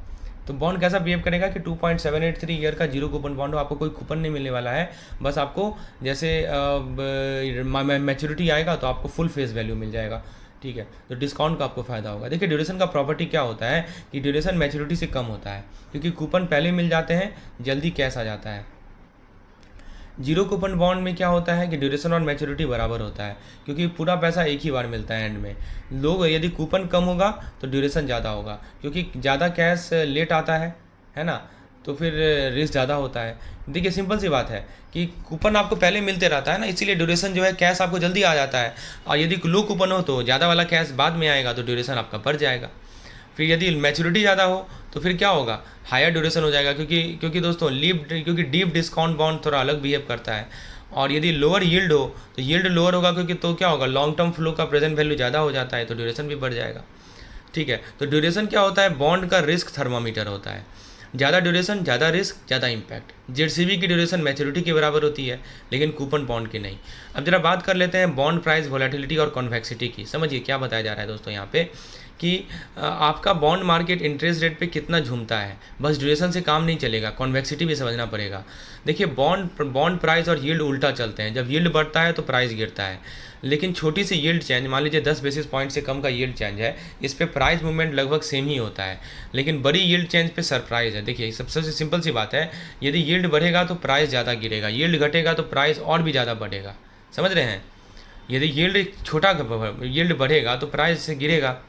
तो बॉन्ड कैसा बिहेव करेगा कि 2.783 ईयर का जीरो कूपन बॉन्ड हो। आपको कोई कूपन नहीं मिलने वाला है, बस आपको जैसे मैच्योरिटी आएगा तो आपको फुल फेस वैल्यू मिल जाएगा, ठीक है। तो डिस्काउंट का आपको फायदा होगा। देखिए ड्यूरेशन का प्रॉपर्टी क्या होता है कि ड्यूरेशन मैच्योरिटी से कम होता है, क्योंकि कूपन पहले मिल जाते हैं, जल्दी कैश आ जाता है। जीरो कूपन बॉन्ड में क्या होता है कि ड्यूरेशन और मैच्योरिटी बराबर होता है, क्योंकि पूरा पैसा एक ही बार मिलता है एंड में। लोग यदि कूपन कम होगा तो ड्यूरेशन ज़्यादा होगा, क्योंकि ज़्यादा कैश लेट आता है ना, तो फिर रिस्क ज़्यादा होता है। देखिए सिंपल सी बात है कि कूपन आपको पहले मिलते रहता है ना, इसीलिए ड्यूरेशन जो है कैश आपको जल्दी आ जाता है। और यदि लो कूपन हो तो ज़्यादा वाला कैश बाद में आएगा, तो ड्यूरेशन आपका बढ़ जाएगा। फिर यदि मैच्योरिटी ज़्यादा हो तो फिर क्या होगा, हायर ड्यूरेशन हो जाएगा, क्योंकि दोस्तों क्योंकि डीप डिस्काउंट बॉन्ड थोड़ा अलग बिहेव करता है। और यदि लोअर यील्ड हो तो यील्ड लोअर होगा, क्योंकि तो क्या होगा, लॉन्ग टर्म फ्लो का प्रेजेंट वैल्यू ज़्यादा हो जाता है, तो ड्यूरेशन भी बढ़ जाएगा, ठीक है। तो ड्यूरेशन क्या होता है, बॉन्ड का रिस्क थर्मामीटर होता है। ज़्यादा ड्यूरेशन ज़्यादा रिस्क ज़्यादा इम्पैक्ट। जेडसीबी की ड्यूरेशन मैच्योरिटी के बराबर होती है, लेकिन कूपन बॉन्ड की नहीं। अब जरा बात कर लेते हैं बॉन्ड प्राइस वोलेटिलिटी और कॉन्वेक्सिटी की। समझिए क्या बताया जा रहा है दोस्तों यहाँ पे कि आपका बॉन्ड मार्केट इंटरेस्ट रेट पे कितना झूमता है। बस ड्यूरेशन से काम नहीं चलेगा, कॉन्वेक्सिटी भी समझना पड़ेगा। देखिए बॉन्ड प्राइस और यील्ड उल्टा चलते हैं। जब यील्ड बढ़ता है तो प्राइस गिरता है, लेकिन छोटी सी यील्ड चेंज, मान लीजिए 10 बेसिस पॉइंट से कम का यील्ड चेंज है, इस पे प्राइस मूवमेंट लगभग सेम ही होता है। लेकिन बड़ी यील्ड चेंज पे सरप्राइज है। देखिए सबसे सिंपल सी बात है, यदि यील्ड बढ़ेगा तो प्राइस ज़्यादा गिरेगा, यील्ड घटेगा तो प्राइस और भी ज़्यादा बढ़ेगा। समझ रहे हैं, यदि यील्ड बढ़ेगा तो प्राइस गिरेगा,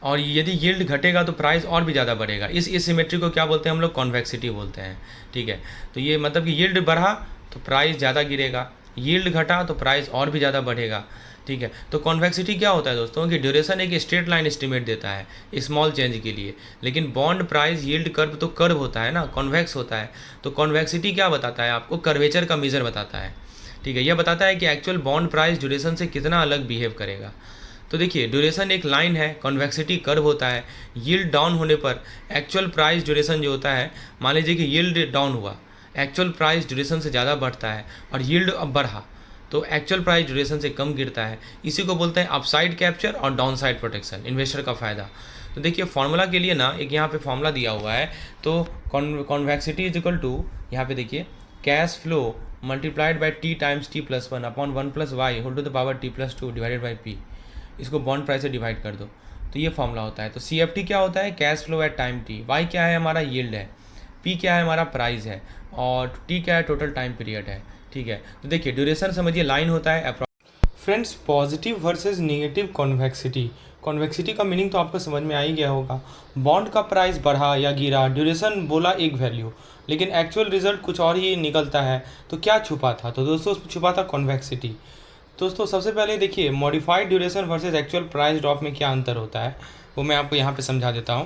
और यदि यील्ड घटेगा तो प्राइस और भी ज़्यादा बढ़ेगा। इस सिमेट्री को क्या बोलते हैं हम लोग, कॉन्वेक्सिटी बोलते हैं, ठीक है। तो ये मतलब कि यील्ड बढ़ा तो प्राइस ज़्यादा गिरेगा, यील्ड घटा तो प्राइस और भी ज़्यादा बढ़ेगा, ठीक है। तो कॉन्वेक्सिटी क्या होता है दोस्तों कि ड्यूरेशन एक स्ट्रेट लाइन एस्टिमेट देता है स्मॉल चेंज के लिए, लेकिन बॉन्ड प्राइस यील्ड कर्व तो कर्व होता है ना, कॉन्वेक्स होता है। तो कॉन्वेक्सिटी क्या बताता है आपको, कर्वेचर का मेजर बताता है, ठीक है। यह बताता है कि एक्चुअल बॉन्ड प्राइस ड्यूरेशन से कितना अलग बिहेव करेगा। तो देखिए ड्यूरेशन एक लाइन है, कॉन्वेक्सिटी कर्व होता है। यील्ड डाउन होने पर एक्चुअल प्राइस ड्यूरेशन जो होता है, मान लीजिए कि यील्ड डाउन हुआ, एक्चुअल प्राइस ड्यूरेशन से ज़्यादा बढ़ता है, और यील्ड अब बढ़ा तो एक्चुअल प्राइस ड्यूरेशन से कम गिरता है। इसी को बोलते हैं अपसाइड कैप्चर और डाउन साइड प्रोटेक्शन, इन्वेस्टर का फ़ायदा। तो देखिए फार्मूला के लिए ना एक यहाँ पे फार्मूला दिया हुआ है। तो कॉन्वेक्सिटी इज इक्वल टू, यहाँ पे देखिए, cash flow multiplied by T times T plus 1 upon 1 + y whole to the power T plus 2 divided by P. इसको बॉन्ड प्राइस से डिवाइड कर दो, तो ये फॉर्मूला होता है। तो CFT क्या होता है, cash flow at time T, Y क्या है हमारा यील्ड है, पी क्या है हमारा प्राइस है, और टी क्या है टोटल टाइम पीरियड है, ठीक है। तो देखिए ड्यूरेशन समझिए लाइन होता है। Friends positive versus negative convexity, convexity का मीनिंग तो आपको समझ में आ ही गया होगा। बॉन्ड का प्राइस बढ़ा या गिरा, ड्यूरेशन बोला एक वैल्यू, लेकिन एक्चुअल रिजल्ट कुछ और ही निकलता है। तो क्या छुपा था, तो दोस्तों छुपा था कॉन्वेक्सिटी। दोस्तों सबसे पहले देखिए modified duration versus actual price drop में क्या अंतर होता है, वो मैं आपको यहाँ पे समझा देता हूँ।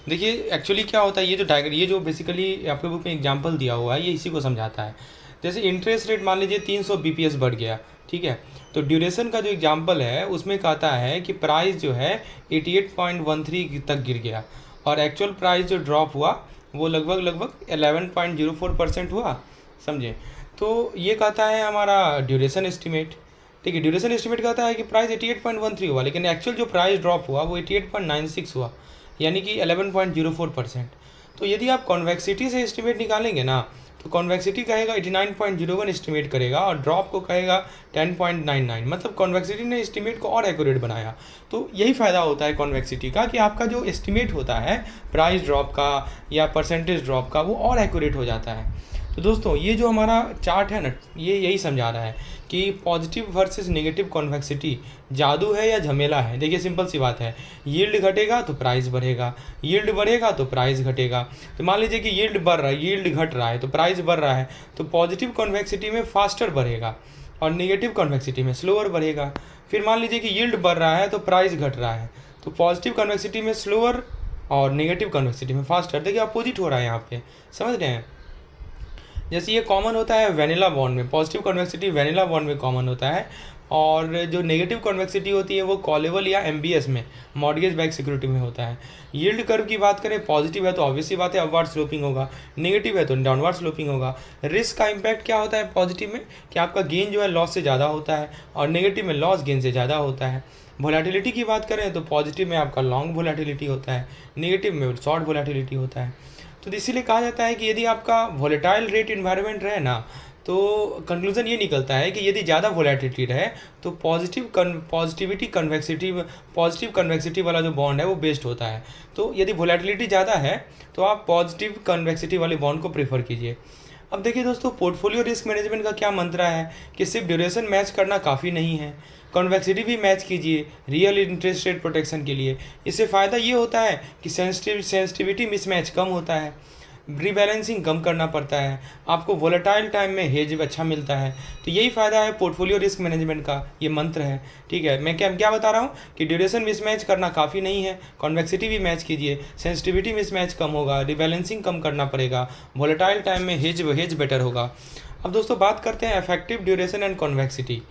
देखिए एक्चुअली क्या होता है, ये जो बेसिकली आपके बुक में एग्जांपल दिया हुआ है, ये इसी को समझाता है। जैसे इंटरेस्ट रेट मान लीजिए 300 BPS बढ़ गया, ठीक है। तो ड्यूरेशन का जो एग्जाम्पल है उसमें कहता है कि प्राइस जो है 88.13 तक गिर गया, और एक्चुअल प्राइस जो ड्रॉप हुआ वो लगभग 11.04% हुआ, समझे। तो ये कहता है हमारा ड्यूरेशन एस्टिमेट, ठीक है। ड्यूरेशन एस्टिमेट कहता है कि प्राइस 88.13 हुआ, लेकिन एक्चुअल जो प्राइस ड्रॉप हुआ वो 88.96 हुआ, यानी कि 11.04%। तो यदि आप कॉन्वेक्सिटी से एस्टिमेट निकालेंगे ना, तो कॉन्वेक्सिटी कहेगा 89.01 एस्टिमेट करेगा और ड्रॉप को कहेगा 10.99, मतलब कॉन्वेक्सिटी ने एस्टिमेट को और एक्यूरेट बनाया। तो यही फ़ायदा होता है कॉन्वेक्सिटी का कि आपका जो एस्टिमेट होता है प्राइस ड्रॉप का या परसेंटेज ड्रॉप का वो और एक्यूरेट हो जाता है। तो दोस्तों ये जो हमारा चार्ट है ना, ये यही समझा रहा है कि पॉजिटिव वर्सेस नेगेटिव कॉन्वेक्सिटी जादू है या झमेला है। देखिए सिंपल सी बात है, यील्ड घटेगा तो प्राइस बढ़ेगा, यील्ड बढ़ेगा तो प्राइस घटेगा। तो मान लीजिए कि यील्ड बढ़ रहा है, यील्ड घट रहा है तो प्राइस बढ़ रहा है, तो पॉजिटिव कॉन्वेक्सिटी में फास्टर बढ़ेगा और नेगेटिव कॉन्वेक्सिटी में स्लोअर बढ़ेगा। फिर मान लीजिए कि यील्ड बढ़ रहा है तो प्राइस घट रहा है, तो पॉजिटिव कॉन्वेक्सिटी में स्लोअर और नेगेटिव कॉन्वेक्सिटी में फास्टर। देखिए अपोजिट हो रहा है यहाँ पे, समझ रहे हैं। जैसे ये कॉमन होता है वेनिला बॉन्ड में, पॉजिटिव कॉन्वेक्सिटी वेनिला बॉन्ड में कॉमन होता है, और जो नेगेटिव कॉन्वेक्सिटी होती है वो कॉलेबल या एमबीएस में, मॉर्गेज बैक सिक्योरिटी में होता है। यील्ड कर्व की बात करें, पॉजिटिव है तो ऑब्वियस सी बात है अपवर्ड स्लोपिंग होगा, नेगेटिव है तो डाउनवर्ड स्लोपिंग होगा। रिस्क का इम्पैक्ट क्या होता है पॉजिटिव में, कि आपका गेन जो है लॉस से ज़्यादा होता है, और नेगेटिव में लॉस गेन से ज़्यादा होता है। वोलेटिलिटी की बात करें तो पॉजिटिव में आपका लॉन्ग वोलेटिलिटी होता है, नेगेटिव में शॉर्ट वोलेटिलिटी होता है। तो इसीलिए कहा जाता है कि यदि आपका वोलेटाइल रेट इन्वायरमेंट रहे ना, तो कंक्लूजन ये निकलता है कि यदि ज़्यादा वोलेटिलिटी रहे तो पॉजिटिव कन्वेक्सिटी वाला जो बॉन्ड है वो बेस्ट होता है। तो यदि वोलेटिलिटी ज़्यादा है तो आप पॉजिटिव कन्वेक्सिटी वाले बॉन्ड को प्रेफर कीजिए। अब देखिए दोस्तों, पोर्टफोलियो रिस्क मैनेजमेंट का क्या मंत्र है कि सिर्फ ड्यूरेशन मैच करना काफ़ी नहीं है, कॉन्वेक्सिटी भी मैच कीजिए रियल इंटरेस्ट रेट प्रोटेक्शन के लिए। इससे फ़ायदा ये होता है कि सेंसिटिविटी मिसमैच कम होता है, रीबैलेंसिंग कम करना पड़ता है, आपको वोलेटाइल टाइम में हेज अच्छा मिलता है। तो यही फ़ायदा है पोर्टफोलियो रिस्क मैनेजमेंट का, ये मंत्र है, ठीक है। मैं क्या बता रहा हूँ कि ड्यूरेशन मिसमैच करना काफ़ी नहीं है, कॉन्वेक्सिटी भी मैच कीजिए, सेंसिटिविटी मिसमैच कम होगा, रीबैलेंसिंग कम करना पड़ेगा, वोलेटाइल टाइम में हेज बेटर होगा। अब दोस्तों बात करते हैं इफेक्टिव ड्यूरेशन एंड कॉन्वेक्सिटी।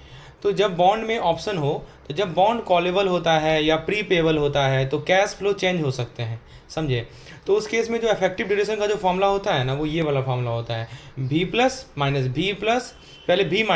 तो जब बॉन्ड में ऑप्शन हो, तो जब बॉन्ड कॉलेबल होता है या प्री पेबल होता है तो कैश फ्लो चेंज हो सकते हैं, समझे। तो उस केस में जो इफेक्टिव ड्यूरेशन का जो फॉर्मूला होता है ना, वो ये वाला फॉर्मूला होता है, v plus minus v plus, पहले v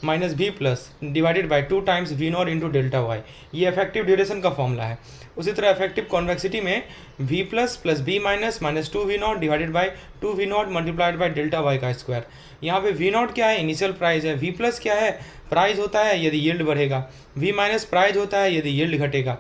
minus v plus divided by 2 times v naught into delta Y, ये इफेक्टिव ड्यूरेशन का फॉर्मूला है। उसी तरह इफेक्टिव कॉन्वेक्सिटी में v plus v minus 2v naught divided by 2v naught multiplied by delta Y का square. यहाँ पे v naught क्या है, इनिशियल प्राइस है, v प्लस क्या है, प्राइस होता है यदि यील्ड बढ़ेगा, v माइनस प्राइस होता है यदि यील्ड घटेगा।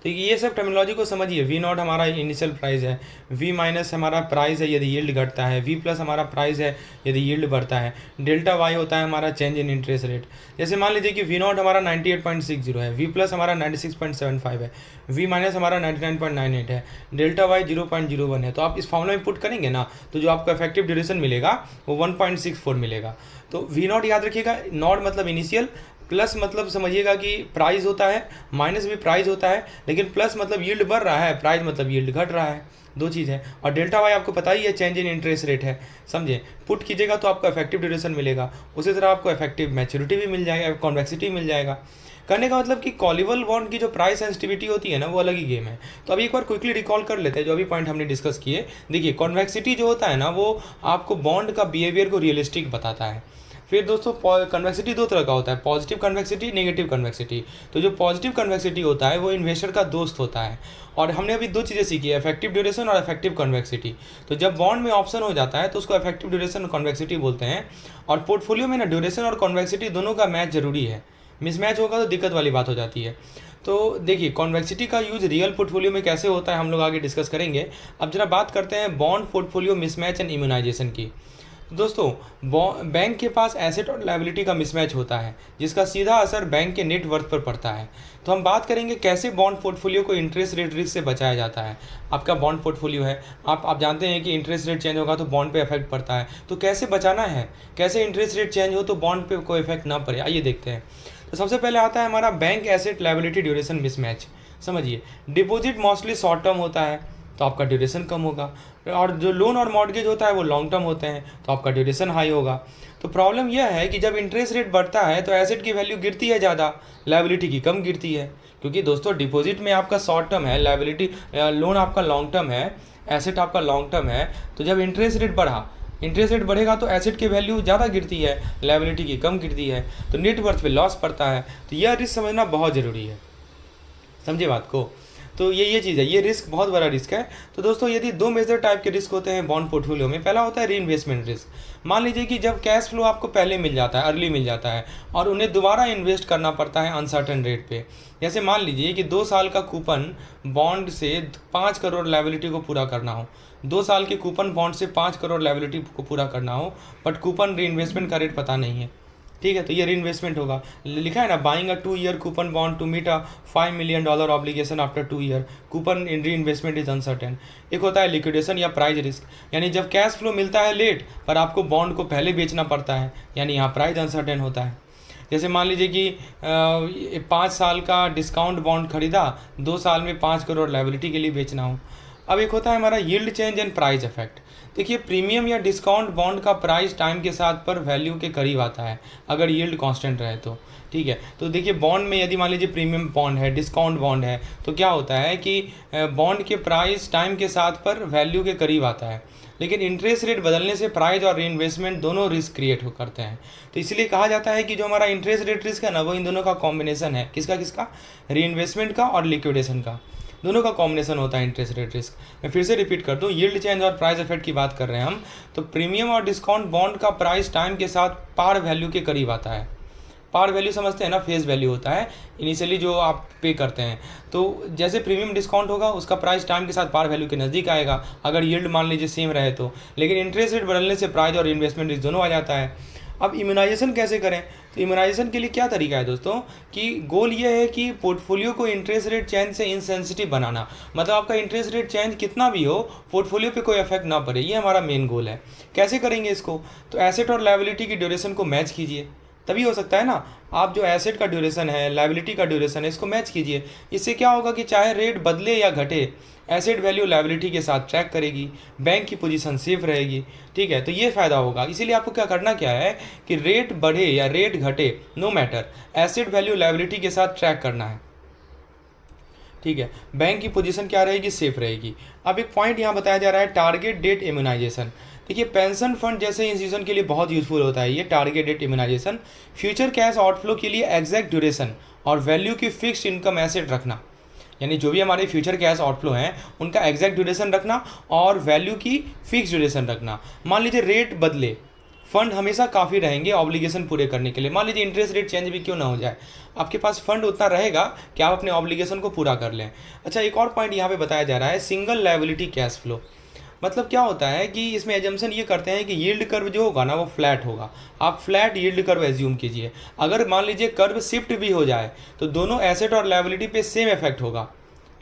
तो ये सब टर्मिनोलॉजी को समझिए। वी नॉट हमारा इनिशियल प्राइस है, वी माइनस हमारा प्राइस है यदि यील्ड घटता है, वी प्लस हमारा प्राइस है यदि यील्ड बढ़ता है, डेल्टा वाई होता है हमारा चेंज इन इंटरेस्ट रेट। जैसे मान लीजिए कि वी नॉट हमारा 98.60 है, वी प्लस हमारा 96.75 है, वी माइनस हमारा 99.98 है, डेल्टा वाई 0.01 है। तो आप इस फॉर्मूला में पुट करेंगे ना, तो जो आपका इफेक्टिव ड्यूरेशन मिलेगा वो 1.64 मिलेगा। तो वी नॉट याद रखिएगा, नॉट मतलब इनिशियल, प्लस मतलब समझिएगा कि प्राइस होता है, माइनस भी प्राइस होता है, लेकिन प्लस मतलब यील्ड बढ़ रहा है, प्राइस मतलब यील्ड घट रहा है, दो चीज़ है। और डेल्टा वाई आपको पता ही है चेंज इन इंटरेस्ट रेट है, समझे। पुट कीजिएगा तो आपको इफेक्टिव ड्यूरेशन मिलेगा, उसी तरह आपको इफेक्टिव मैच्योरिटी भी मिल जाएगा, कॉन्वेक्सिटी मिल जाएगा। कहने का मतलब कि कॉलेबल बॉन्ड की जो प्राइस सेंसिटिविटी होती है ना, वो अलग ही गेम है। तो अभी एक बार क्विकली रिकॉल कर लेते हैं जो अभी पॉइंट हमने डिस्कस किए। देखिए कॉन्वेक्सिटी जो होता है ना, वो आपको बॉन्ड का बिहेवियर को रियलिस्टिक बताता है। फिर दोस्तों कन्वेक्सिटी दो तरह का होता है, पॉजिटिव कन्वेक्सिटी, नेगेटिव कन्वेक्सिटी। तो जो पॉजिटिव कन्वेक्सिटी होता है वो इन्वेस्टर का दोस्त होता है। और हमने अभी दो चीज़ें सीखी है, इफेक्टिव ड्यूरेशन और इफेक्टिव कन्वेक्सिटी। तो जब बॉन्ड में ऑप्शन हो जाता है तो उसको इफेक्टिव ड्यूरेशन और कन्वेक्सिटी बोलते हैं। और पोर्टफोलियो में ना ड्यूरेशन और कन्वेक्सिटी दोनों का मैच जरूरी है, मिसमैच होगा तो दिक्कत वाली बात हो जाती है। तो देखिए कॉन्वेक्सिटी का यूज रियल पोर्टफोलियो में कैसे होता है हम लोग आगे डिस्कस करेंगे। अब जरा बात करते हैं bond portfolio mismatch and immunisation की। दोस्तों बैंक के पास एसेट और लायबिलिटी का मिसमैच होता है जिसका सीधा असर बैंक के नेट वर्थ पर पड़ता है। तो हम बात करेंगे कैसे बॉन्ड पोर्टफोलियो को इंटरेस्ट रेट रिस्क से बचाया जाता है। आपका बॉन्ड पोर्टफोलियो है, आप जानते हैं कि इंटरेस्ट रेट चेंज होगा तो बॉन्ड पे इफेक्ट पड़ता है, तो कैसे बचाना है, कैसे इंटरेस्ट रेट चेंज हो तो बॉन्ड पे कोई इफेक्ट ना पड़े, आइए देखते हैं। तो सबसे पहले आता है हमारा bank asset liability duration mismatch. समझिए डिपॉजिट मोस्टली शॉर्ट टर्म होता है, तो आपका ड्यूरेशन कम होगा, और जो लोन और मॉर्गेज होता है वो लॉन्ग टर्म होते हैं तो आपका ड्यूरेशन हाई होगा। तो प्रॉब्लम यह है कि जब इंटरेस्ट रेट बढ़ता है तो एसेट की वैल्यू गिरती है ज़्यादा, लायबिलिटी की कम गिरती है। क्योंकि दोस्तों डिपॉजिट में आपका शॉर्ट टर्म है, लायबिलिटी लोन आपका लॉन्ग टर्म है, एसेट आपका लॉन्ग टर्म है। तो जब इंटरेस्ट रेट बढ़ेगा तो एसेट की वैल्यू ज़्यादा गिरती है, लायबिलिटी की कम गिरती है, तो नेट वर्थ पे लॉस पड़ता है। तो यह रिस्क समझना बहुत ज़रूरी है, समझे बात को। तो ये चीज़ है, ये रिस्क बहुत बड़ा रिस्क है। तो दोस्तों यदि दो मेजर टाइप के रिस्क होते हैं बॉन्ड पोर्टफोलियो में। पहला होता है री इन्वेस्टमेंट रिस्क। मान लीजिए कि जब कैश फ्लो आपको पहले मिल जाता है, अर्ली मिल जाता है, और उन्हें दोबारा इन्वेस्ट करना पड़ता है अनसर्टेन रेट पे। जैसे मान लीजिए कि 2 साल का कूपन बॉन्ड से 5 करोड़ लायबिलिटी को पूरा करना हो, 2 साल के कूपन बॉन्ड से 5 करोड़ लायबिलिटी को पूरा करना हो, बट कूपन री इन्वेस्टमेंट का रेट पता नहीं है, ठीक है। तो ये री इन्वेस्टमेंट होगा, लिखा है ना, buying a 2 year coupon bond to meet a $5 million obligation after 2 year, coupon in reinvestment is uncertain. एक होता है लिक्विडेशन या प्राइस रिस्क, यानी जब कैश फ्लो मिलता है लेट पर आपको बॉन्ड को पहले बेचना पड़ता है, यानी यहाँ प्राइस अनसर्टेन होता है। जैसे मान लीजिए कि 5 साल का डिस्काउंट बॉन्ड खरीदा, 2 साल में 5 करोड़ लायबिलिटी के लिए बेचना हो। अब एक होता है हमारा yield change and price effect. देखिए प्रीमियम या डिस्काउंट बॉन्ड का प्राइस टाइम के साथ पर वैल्यू के करीब आता है अगर यील्ड कांस्टेंट रहे तो, ठीक है। तो देखिए बॉन्ड में यदि मान लीजिए प्रीमियम बॉन्ड है, डिस्काउंट बॉन्ड है, तो क्या होता है कि बॉन्ड के प्राइस टाइम के साथ पर वैल्यू के करीब आता है। लेकिन इंटरेस्ट रेट बदलने से प्राइस और रीइन्वेस्टमेंट दोनों रिस्क क्रिएट करते हैं। तो इसलिए कहा जाता है कि जो हमारा इंटरेस्ट रेट रिस्क है ना, वो इन दोनों का कॉम्बिनेशन है। किसका? रीइन्वेस्टमेंट का और लिक्विडेशन का, दोनों का कॉम्बिनेशन होता है इंटरेस्ट रेट रिस्क। मैं फिर से रिपीट कर दूं, यील्ड चेंज और प्राइस इफेक्ट की बात कर रहे हैं हम। तो प्रीमियम और डिस्काउंट बॉन्ड का प्राइस टाइम के साथ पार वैल्यू के करीब आता है। पार वैल्यू समझते हैं ना, फेस वैल्यू होता है इनिशियली जो आप पे करते हैं। तो जैसे प्रीमियम डिस्काउंट होगा उसका प्राइस टाइम के साथ पार वैल्यू के नज़दीक आएगा अगर यील्ड मान लीजिए सेम रहे तो। लेकिन इंटरेस्ट रेट बदलने से प्राइस और इन्वेस्टमेंट रिस्क दोनों आ जाता है। अब इम्यूनाइजेशन कैसे करें? तो इम्यूनाइजेशन के लिए क्या तरीका है दोस्तों, कि गोल ये है कि पोर्टफोलियो को इंटरेस्ट रेट चेंज से इनसेंसिटिव बनाना। मतलब आपका इंटरेस्ट रेट चेंज कितना भी हो, पोर्टफोलियो पे कोई इफेक्ट ना पड़े, ये हमारा मेन गोल है। कैसे करेंगे इसको? तो एसेट और लायबिलिटी की ड्यूरेशन को मैच कीजिए, तभी हो सकता है ना। आप जो एसेट का ड्यूरेशन है, लायबिलिटी का ड्यूरेशन है, इसको मैच कीजिए। इससे क्या होगा कि चाहे रेट बदले या घटे, एसेट वैल्यू लायबिलिटी के साथ ट्रैक करेगी, बैंक की पोजीशन सेफ रहेगी, ठीक है। तो ये फ़ायदा होगा। इसीलिए आपको क्या करना क्या है कि रेट बढ़े या रेट घटे, no matter, asset value liability के साथ ट्रैक करना है, ठीक है। बैंक की पोजीशन क्या रहेगी? सेफ रहेगी। अब एक पॉइंट यहाँ बताया जा रहा है, टारगेट डेट इम्यूनाइजेशन। देखिए पेंशन फंड जैसे इंस्टीट्यूशन के लिए बहुत यूजफुल होता है ये target date immunisation. Future cash outflow के लिए एग्जैक्ट ड्यूरेशन और वैल्यू की फिक्स्ड इनकम एसेट रखना, यानी जो भी हमारे फ्यूचर कैश आउटफ्लो हैं उनका एग्जैक्ट ड्यूरेशन रखना और वैल्यू की फिक्स ड्यूरेशन रखना। मान लीजिए रेट बदले, फंड हमेशा काफ़ी रहेंगे ऑब्लिगेशन पूरे करने के लिए। मान लीजिए इंटरेस्ट रेट चेंज भी क्यों ना हो जाए, आपके पास फंड उतना रहेगा कि आप अपने ऑब्लिगेशन को पूरा कर लें। अच्छा, एक और पॉइंट यहाँ पे बताया जा रहा है, सिंगल लायबिलिटी कैश फ्लो। मतलब क्या होता है कि इसमें एजम्पशन ये करते हैं कि यील्ड कर्व जो होगा ना वो फ्लैट होगा। आप फ्लैट यील्ड कर्व एज्यूम कीजिए। अगर मान लीजिए कर्व शिफ्ट भी हो जाए तो दोनों एसेट और लायबिलिटी पे सेम इफेक्ट होगा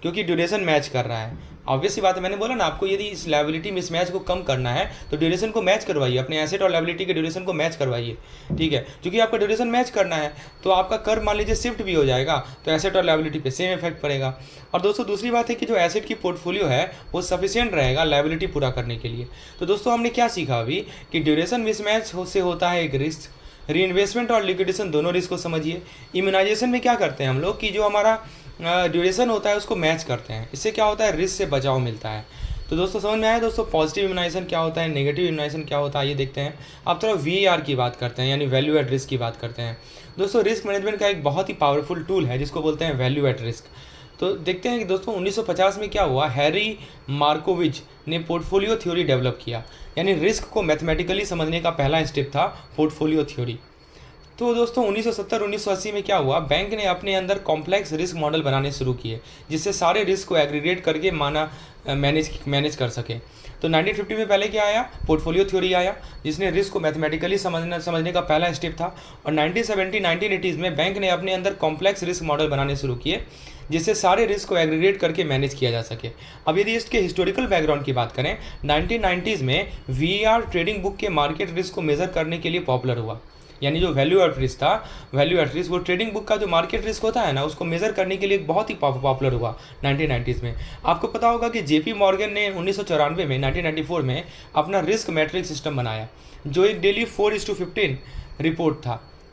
क्योंकि ड्यूरेशन मैच कर रहा है। ऑब्वियस सी बात है, मैंने बोला ना आपको, यदि इस लायबिलिटी मिसमैच को कम करना है तो ड्यूरेशन को मैच करवाइए, अपने एसेट और लायबिलिटी के ड्यूरेशन को मैच करवाइए, ठीक है। क्योंकि आपका ड्यूरेशन मैच करना है तो आपका कर्व मान लीजिए शिफ्ट भी हो जाएगा तो एसेट और लायबिलिटी पे सेम इफेक्ट पड़ेगा। और दोस्तों दूसरी बात है कि जो एसेट की पोर्टफोलियो है वो सफिशिएंट रहेगा लायबिलिटी पूरा करने के लिए। तो दोस्तों हमने क्या सीखा अभी कि ड्यूरेशन मिसमैच से होता है एक रिस्क, रीइन्वेस्टमेंट और लिक्विडेशन दोनों रिस्क को समझिए। इम्यूनाइजेशन में क्या करते हैं हम लोग कि जो हमारा ड्यूरेशन होता है उसको मैच करते हैं, इससे क्या होता है रिस्क से बचाव मिलता है। तो दोस्तों समझ में आया दोस्तों पॉजिटिव इम्यूनाइजेशन क्या होता है, नेगेटिव इम्यूनाइजेशन क्या होता है, ये देखते हैं। अब थोड़ा VAR की बात करते हैं यानी वैल्यू एट रिस्क की बात करते हैं। दोस्तों रिस्क मैनेजमेंट का एक बहुत ही पावरफुल टूल है जिसको बोलते हैं वैल्यू एट रिस्क। तो देखते हैं कि दोस्तों 1950 में क्या हुआ, हैरी मार्कोविच ने पोर्टफोलियो थ्योरी डेवलप किया, यानी रिस्क को मैथमेटिकली समझने का पहला स्टेप था पोर्टफोलियो थ्योरी। तो दोस्तों 1970-1980 में क्या हुआ, बैंक ने अपने अंदर कॉम्प्लेक्स रिस्क मॉडल बनाने शुरू किए जिससे सारे रिस्क को एग्रीगेट करके मैनेज कर सके। तो 1950 में पहले क्या आया, पोर्टफोलियो थ्योरी आया जिसने रिस्क को मैथमेटिकली समझने का पहला स्टेप था। और 1970-1980 में बैंक ने अपने अंदर कॉम्प्लेक्स रिस्क मॉडल बनाने शुरू किए जिससे सारे रिस्क को एग्रीगेट करके मैनेज किया जा सके। अब यदि इसके हिस्टोरिकल बैकग्राउंड की बात करें, 1990s में VAR ट्रेडिंग बुक के मार्केट रिस्क को मेजर करने के लिए पॉपुलर हुआ। यानी जो वैल्यू एट रिस्क था, वैल्यू एट रिस्क वो ट्रेडिंग बुक का जो मार्केट रिस्क होता है ना, उसको मेजर करने के लिए बहुत ही पॉपुलर हुआ 1990s में। आपको पता होगा कि जेपी मॉर्गन ने 1994 में 1994 में अपना रिस्क मैट्रिक्स सिस्टम बनाया, जो एक डेली 4:15 रिपोर्ट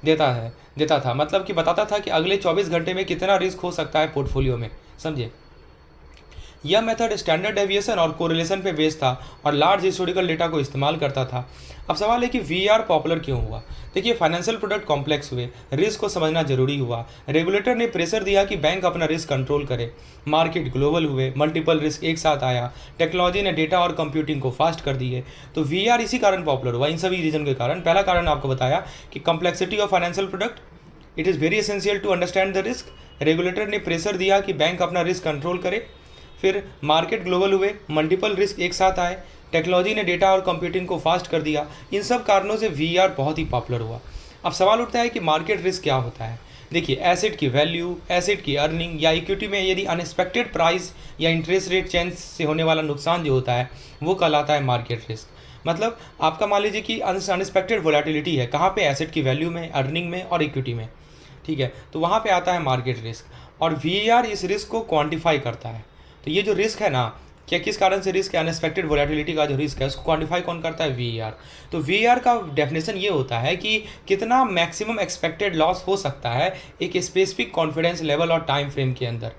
देता था, मतलब कि बताता था कि अगले 24 घंटे में कितना रिस्क हो सकता है पोर्टफोलियो में, समझे। यह मेथड स्टैंडर्ड डेविएशन और कोरिलेशन पे बेस्ड था और लार्ज हिस्टोरिकल डेटा को इस्तेमाल करता था। अब सवाल है कि वीआर पॉपुलर क्यों हुआ। देखिए, फाइनेंशियल प्रोडक्ट कॉम्प्लेक्स हुए, रिस्क को समझना जरूरी हुआ, रेगुलेटर ने प्रेशर दिया कि बैंक अपना रिस्क कंट्रोल करे, मार्केट ग्लोबल हुए, मल्टीपल रिस्क एक साथ आया, टेक्नोलॉजी ने डेटा और कंप्यूटिंग को फास्ट कर दिए। तो वीआर इसी कारण पॉपुलर हुआ, इन सभी रीजन के कारण। पहला कारण आपको बताया कि complexity of financial product, it is very essential to understand the risk. Regulator ने प्रेशर दिया कि बैंक अपना रिस्क कंट्रोल करे। फिर मार्केट ग्लोबल हुए, मल्टीपल रिस्क एक साथ आए, टेक्नोलॉजी ने डेटा और कंप्यूटिंग को फास्ट कर दिया। इन सब कारणों से वीआर बहुत ही पॉपुलर हुआ। अब सवाल उठता है कि मार्केट रिस्क क्या होता है। देखिए, एसेट की वैल्यू, एसेट की अर्निंग या इक्विटी में यदि अनएक्सपेक्टेड प्राइस या इंटरेस्ट रेट चेंज से होने वाला नुकसान जो होता है वो कहलाता है मार्केट रिस्क। मतलब आपका मान लीजिए कि अनएक्सपेक्टेड वोलेटिलिटी है, कहाँ पे, एसेट की वैल्यू में, अर्निंग में और इक्विटी में, ठीक है, तो वहाँ पे आता है मार्केट रिस्क। और वीआर इस रिस्क को क्वांटिफाई करता है। तो ये जो रिस्क है ना, क्या किस कारण से रिस्क है, अनएक्सपेक्टेड वोलेटिलिटी का जो रिस्क है उसको क्वांटिफाई कौन करता है, वीआर। तो वीआर का डेफिनेशन ये होता है कि कितना मैक्सिमम एक्सपेक्टेड लॉस हो सकता है एक स्पेसिफिक कॉन्फिडेंस लेवल और टाइम फ्रेम के अंदर,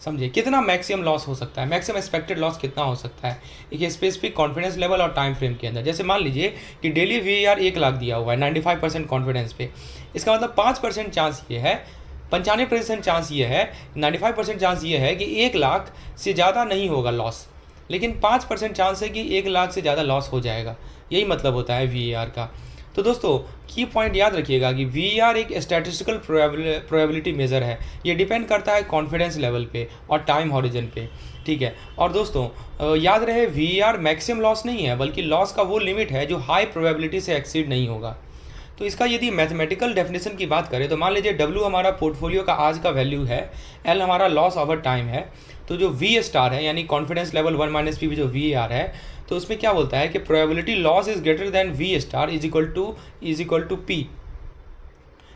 समझिए, कितना मैक्सिमम लॉस हो सकता है, मैक्सिमम एक्सपेक्टेड लॉस कितना हो सकता है एक स्पेसिफिक कॉन्फिडेंस लेवल और टाइम फ्रेम के अंदर। जैसे मान लीजिए कि डेली वीआर 1 लाख दिया हुआ है 95% कॉन्फिडेंस पे, इसका मतलब 5% चांस ये है, 95% चांस ये है, 95% चांस ये है कि 1 लाख से ज़्यादा नहीं होगा लॉस, लेकिन 5% चांस है कि 1 लाख से ज़्यादा लॉस हो जाएगा। यही मतलब होता है वीआर का। तो दोस्तों, की पॉइंट याद रखिएगा कि वीआर एक स्टैटिस्टिकल प्रोबेबिलिटी मेज़र है। ये डिपेंड करता है कॉन्फिडेंस लेवल पे और टाइम हॉरिजन पे, ठीक है। और दोस्तों याद रहे, वीआर मैक्सिमम लॉस नहीं है, बल्कि लॉस का वो लिमिट है जो हाई प्रोबेबिलिटी से एक्सीड नहीं होगा। तो इसका यदि मैथमेटिकल डेफिनेशन की बात करें तो मान लीजिए W हमारा पोर्टफोलियो का आज का वैल्यू है, L हमारा लॉस ओवर टाइम है, तो जो V स्टार है यानी कॉन्फिडेंस लेवल 1 - P जो VAR है, तो उसमें क्या बोलता है कि probability loss is greater than V star is equal to P,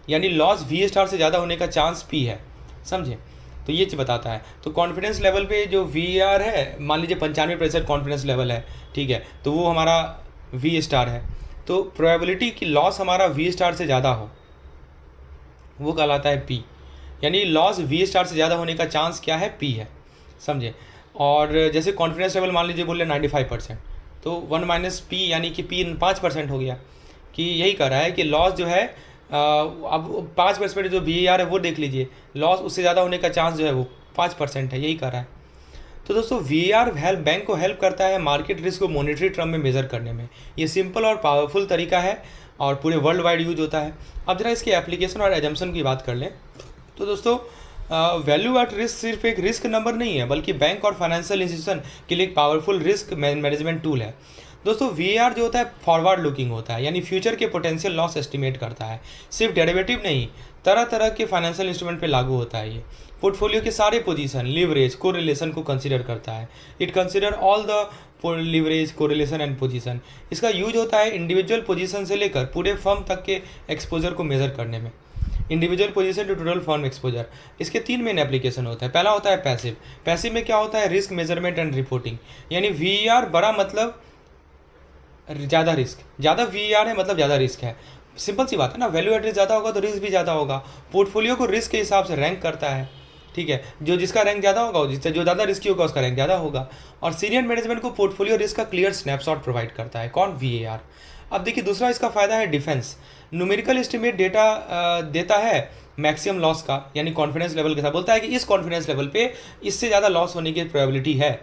यानी लॉस V स्टार से ज़्यादा होने का चांस P है, समझे। तो ये चीज़ बताता है। तो कॉन्फिडेंस लेवल पे जो VAR है, मान लीजिए 95% कॉन्फिडेंस लेवल है, ठीक है, तो वो हमारा V स्टार है। तो प्रोबेबिलिटी कि लॉस हमारा V स्टार से ज़्यादा हो वो कहलाता है P, यानी लॉस V स्टार से ज़्यादा होने का चांस क्या है, P है, समझे। और जैसे कॉन्फिडेंस लेवल मान लीजिए बोले 95%, तो 1 - P यानी कि P 5% हो गया, कि यही कह रहा है कि लॉस जो है अब 5% जो VAR है वो देख लीजिए, लॉस उससे ज़्यादा होने का चांस जो है वो 5% है, यही कह रहा है। तो दोस्तों, वीआर बैंक को हेल्प करता है मार्केट रिस्क को मॉनेटरी टर्म में मेज़र करने में। ये सिंपल और पावरफुल तरीका है और पूरे वर्ल्ड वाइड यूज होता है। अब जरा इसके एप्लीकेशन और एजम्पशन की बात कर लें तो दोस्तों, वैल्यू एट रिस्क सिर्फ एक रिस्क नंबर नहीं है, बल्कि बैंक और फाइनेंशियल इंस्टीट्यूशन के लिए एक पावरफुल रिस्क मैनेजमेंट टूल है। दोस्तों, वीआर जो होता है फॉरवर्ड लुकिंग होता है, यानी फ्यूचर के पोटेंशियल लॉस एस्टिमेट करता है। सिर्फ डेरिवेटिव नहीं, तरह तरह के फाइनेंशियल इंस्ट्रूमेंट पे लागू होता है। ये पोर्टफोलियो के सारे पोजीशन, लिवरेज, कोरिलेशन को कंसीडर करता है। It consider all the leverage, correlation and position. इसका यूज होता है इंडिविजुअल पोजीशन से लेकर पूरे फर्म तक के एक्सपोजर को मेजर करने में। Individual position to total firm exposure, इसके 3 मेन एप्लीकेशन होता है। पहला होता है पैसिव। पैसिव में क्या होता है, रिस्क मेजरमेंट एंड रिपोर्टिंग, यानी वीआर बड़ा मतलब ज़्यादा रिस्क, ज़्यादा वीआर है मतलब ज़्यादा रिस्क है। सिंपल सी बात है ना, वैल्यू एट रिस्क ज़्यादा होगा तो रिस्क भी ज़्यादा होगा। पोर्टफोलियो को रिस्क के हिसाब से रैंक करता है, ठीक है, जो जिसका रैंक ज़्यादा होगा, जिससे जो ज़्यादा रिस्की होगा उसका रैंक ज़्यादा होगा। और सीनियर मैनेजमेंट को पोर्टफोलियो रिस्क का क्लियर स्नैपशॉट प्रोवाइड करता है, कौन, VAR। अब देखिए, दूसरा इसका फ़ायदा है डिफेंस। न्यूमेरिकल एस्टिमेट डेटा देता है मैक्सिमम लॉस का, यानी कॉन्फिडेंस लेवल के साथ बोलता है कि इस कॉन्फिडेंस लेवल पे इससे ज़्यादा लॉस होने की प्रोबेबिलिटी है।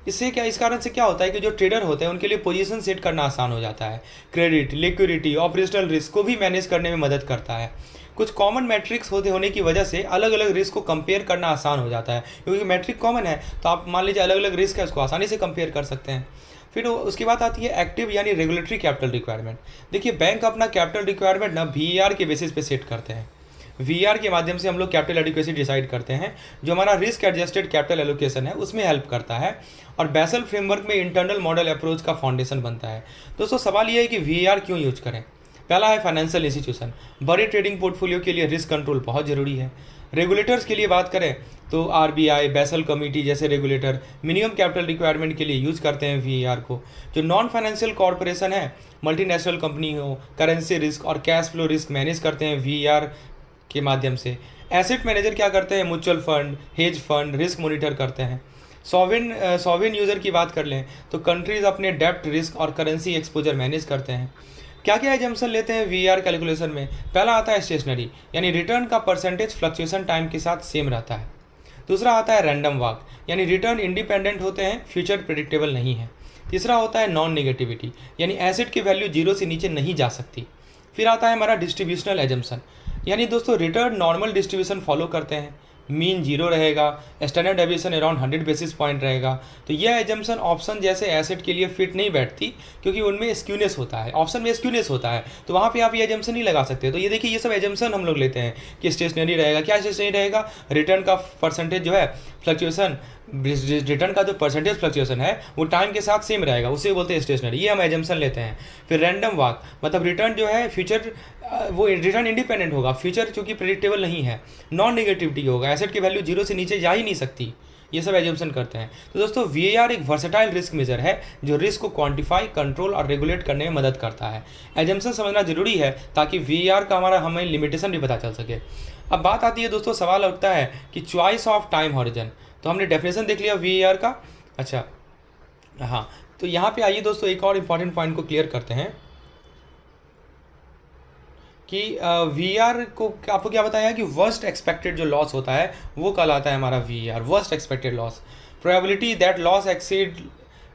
इससे क्या, इस कारण से क्या होता है कि जो ट्रेडर होते हैं उनके लिए पोजीशन सेट करना आसान हो जाता है। क्रेडिट, लिक्विडिटी, ऑपरेशनल रिस्क को भी मैनेज करने में मदद करता है। कुछ कॉमन मैट्रिक्स होने की वजह से अलग अलग रिस्क को कंपेयर करना आसान हो जाता है, क्योंकि मैट्रिक कॉमन है तो आप मान लीजिए अलग अलग रिस्क है उसको आसानी से कंपेयर कर सकते हैं। फिर उसकी बात आती है एक्टिव यानी रेगुलेटरी कैपिटल रिक्वायरमेंट। देखिए, बैंक अपना कैपिटल रिक्वायरमेंट ना VAR के बेसिस पे सेट करते हैं। VAR के माध्यम से हम लोग कैपिटल एडिक्वेसी डिसाइड करते हैं, जो हमारा रिस्क एडजस्टेड कैपिटल एलोकेशन है उसमें हेल्प करता है, और बेसल फ्रेमवर्क में इंटरनल मॉडल अप्रोच का फाउंडेशन बनता है। दोस्तों, सवाल ये है कि VAR क्यों यूज करें। पहला है फाइनेंशियल इंस्टीट्यूशन। बड़े ट्रेडिंग पोर्टफोलियो के लिए रिस्क कंट्रोल बहुत ज़रूरी है। रेगुलेटर्स के लिए बात करें तो आरबीआई, बेसल कमेटी जैसे रेगुलेटर मिनिमम कैपिटल रिक्वायरमेंट के लिए यूज़ करते हैं वीएआर को। जो नॉन फाइनेंशियल कॉरपोरेशन है, मल्टीनेशनल कंपनी हो, करेंसी रिस्क और कैश फ्लो रिस्क मैनेज करते हैं वीएआर के माध्यम से। एसेट मैनेजर क्या करते हैं, mutual fund, hedge fund risk monitor करते हैं। सॉवरेन यूज़र की बात कर लें तो कंट्रीज अपने डेप्ट रिस्क और करेंसी एक्सपोजर मैनेज करते हैं। क्या क्या एजम्पशन लेते हैं वीआर कैलकुलेशन में? पहला आता है स्टेशनरी, यानी रिटर्न का परसेंटेज फ्लक्चुएशन टाइम के साथ सेम रहता है। दूसरा आता है रैंडम वॉक, यानी रिटर्न इंडिपेंडेंट होते हैं, फ्यूचर प्रेडिक्टेबल नहीं है। तीसरा होता है नॉन नेगेटिविटी, यानी एसेट की वैल्यू जीरो से नीचे नहीं जा सकती। फिर आता है हमारा डिस्ट्रीब्यूशनल एजम्पशन, यानी दोस्तों रिटर्न नॉर्मल डिस्ट्रीब्यूशन फॉलो करते हैं, मीन जीरो रहेगा, standard deviation around 100 basis point रहेगा। तो यह एजम्पशन ऑप्शन जैसे एसेट के लिए फिट नहीं बैठती, क्योंकि उनमें स्क्यूनेस होता है, ऑप्शन में स्क्यूनेस होता है, तो वहाँ पे आप ये एजम्पशन नहीं लगा सकते। तो ये देखिए, ये सब एजम्पशन हम लोग लेते हैं कि स्टेशनरी रहेगा। क्या स्टेशनरी रहेगा? रिटर्न का परसेंटेज जो है फ्लक्चुएशन, रिटर्न का जो परसेंटेज फ्लक्चुएशन है वो टाइम के साथ सेम रहेगा, उसे बोलते हैं स्टेशनरी। ये हम एजम्पशन लेते हैं। फिर रैंडम वॉक, मतलब रिटर्न जो है फ्यूचर, वो रिटर्न इंडिपेंडेंट होगा, फ्यूचर चूंकि प्रेडिक्टेबल नहीं है। नॉन नेगेटिविटी होगा, एसेट की वैल्यू जीरो से नीचे जा ही नहीं सकती। ये सब एजम्पशन करते हैं। तो दोस्तों वीएआर एक वर्सेटाइल रिस्क मेजर है जो रिस्क को क्वांटिफाई, कंट्रोल और रेगुलेट करने में मदद करता है। एजम्पशन समझना जरूरी है ताकि वीएआर का हमें लिमिटेशन भी पता चल सके। अब बात आती है दोस्तों, सवाल उठता है कि चॉइस ऑफ टाइम हॉरिजन। तो हमने डेफिनेशन देख लिया वीएआर का। अच्छा हाँ, तो यहाँ पे आइए दोस्तों एक और इम्पॉर्टेंट पॉइंट को क्लियर करते हैं कि वीआर को आपको क्या बताया कि वर्स्ट एक्सपेक्टेड जो लॉस होता है वो कहलाता है हमारा VaR, worst expected loss. Probability that loss exceed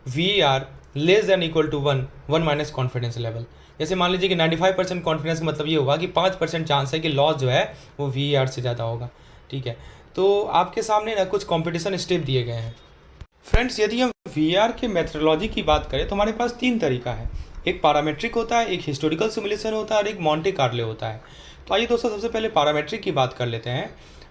VaR less than equal to 1 minus confidence level. जैसे मान लीजिए कि 95% कॉन्फिडेंस, मतलब ये होगा कि 5% चांस है कि लॉस जो है वो वीआर से ज़्यादा होगा। ठीक है, तो आपके सामने ना कुछ कॉम्पिटिशन स्टेप दिए गए हैं। फ्रेंड्स, यदि हम वीआर के मेथडोलॉजी की बात करें तो हमारे पास 3 तरीका है। एक पैरामेट्रिक होता है, एक हिस्टोरिकल सिमुलेशन होता है और एक मॉन्टे कार्लो होता है। तो आइए दोस्तों सबसे पहले पैरामेट्रिक की बात कर लेते हैं।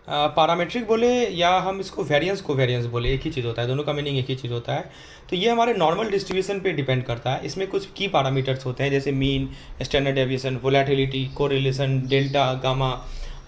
पैरामेट्रिक बोले या हम इसको वेरिएंस कोवेरिएंस बोले, एक ही चीज़ होता है, दोनों का मीनिंग एक ही चीज़ होता है। तो ये हमारे नॉर्मल डिस्ट्रीब्यूशन पे डिपेंड करता है। इसमें कुछ की पैरामीटर्स होते हैं जैसे mean, standard deviation, volatility, correlation, delta, gamma.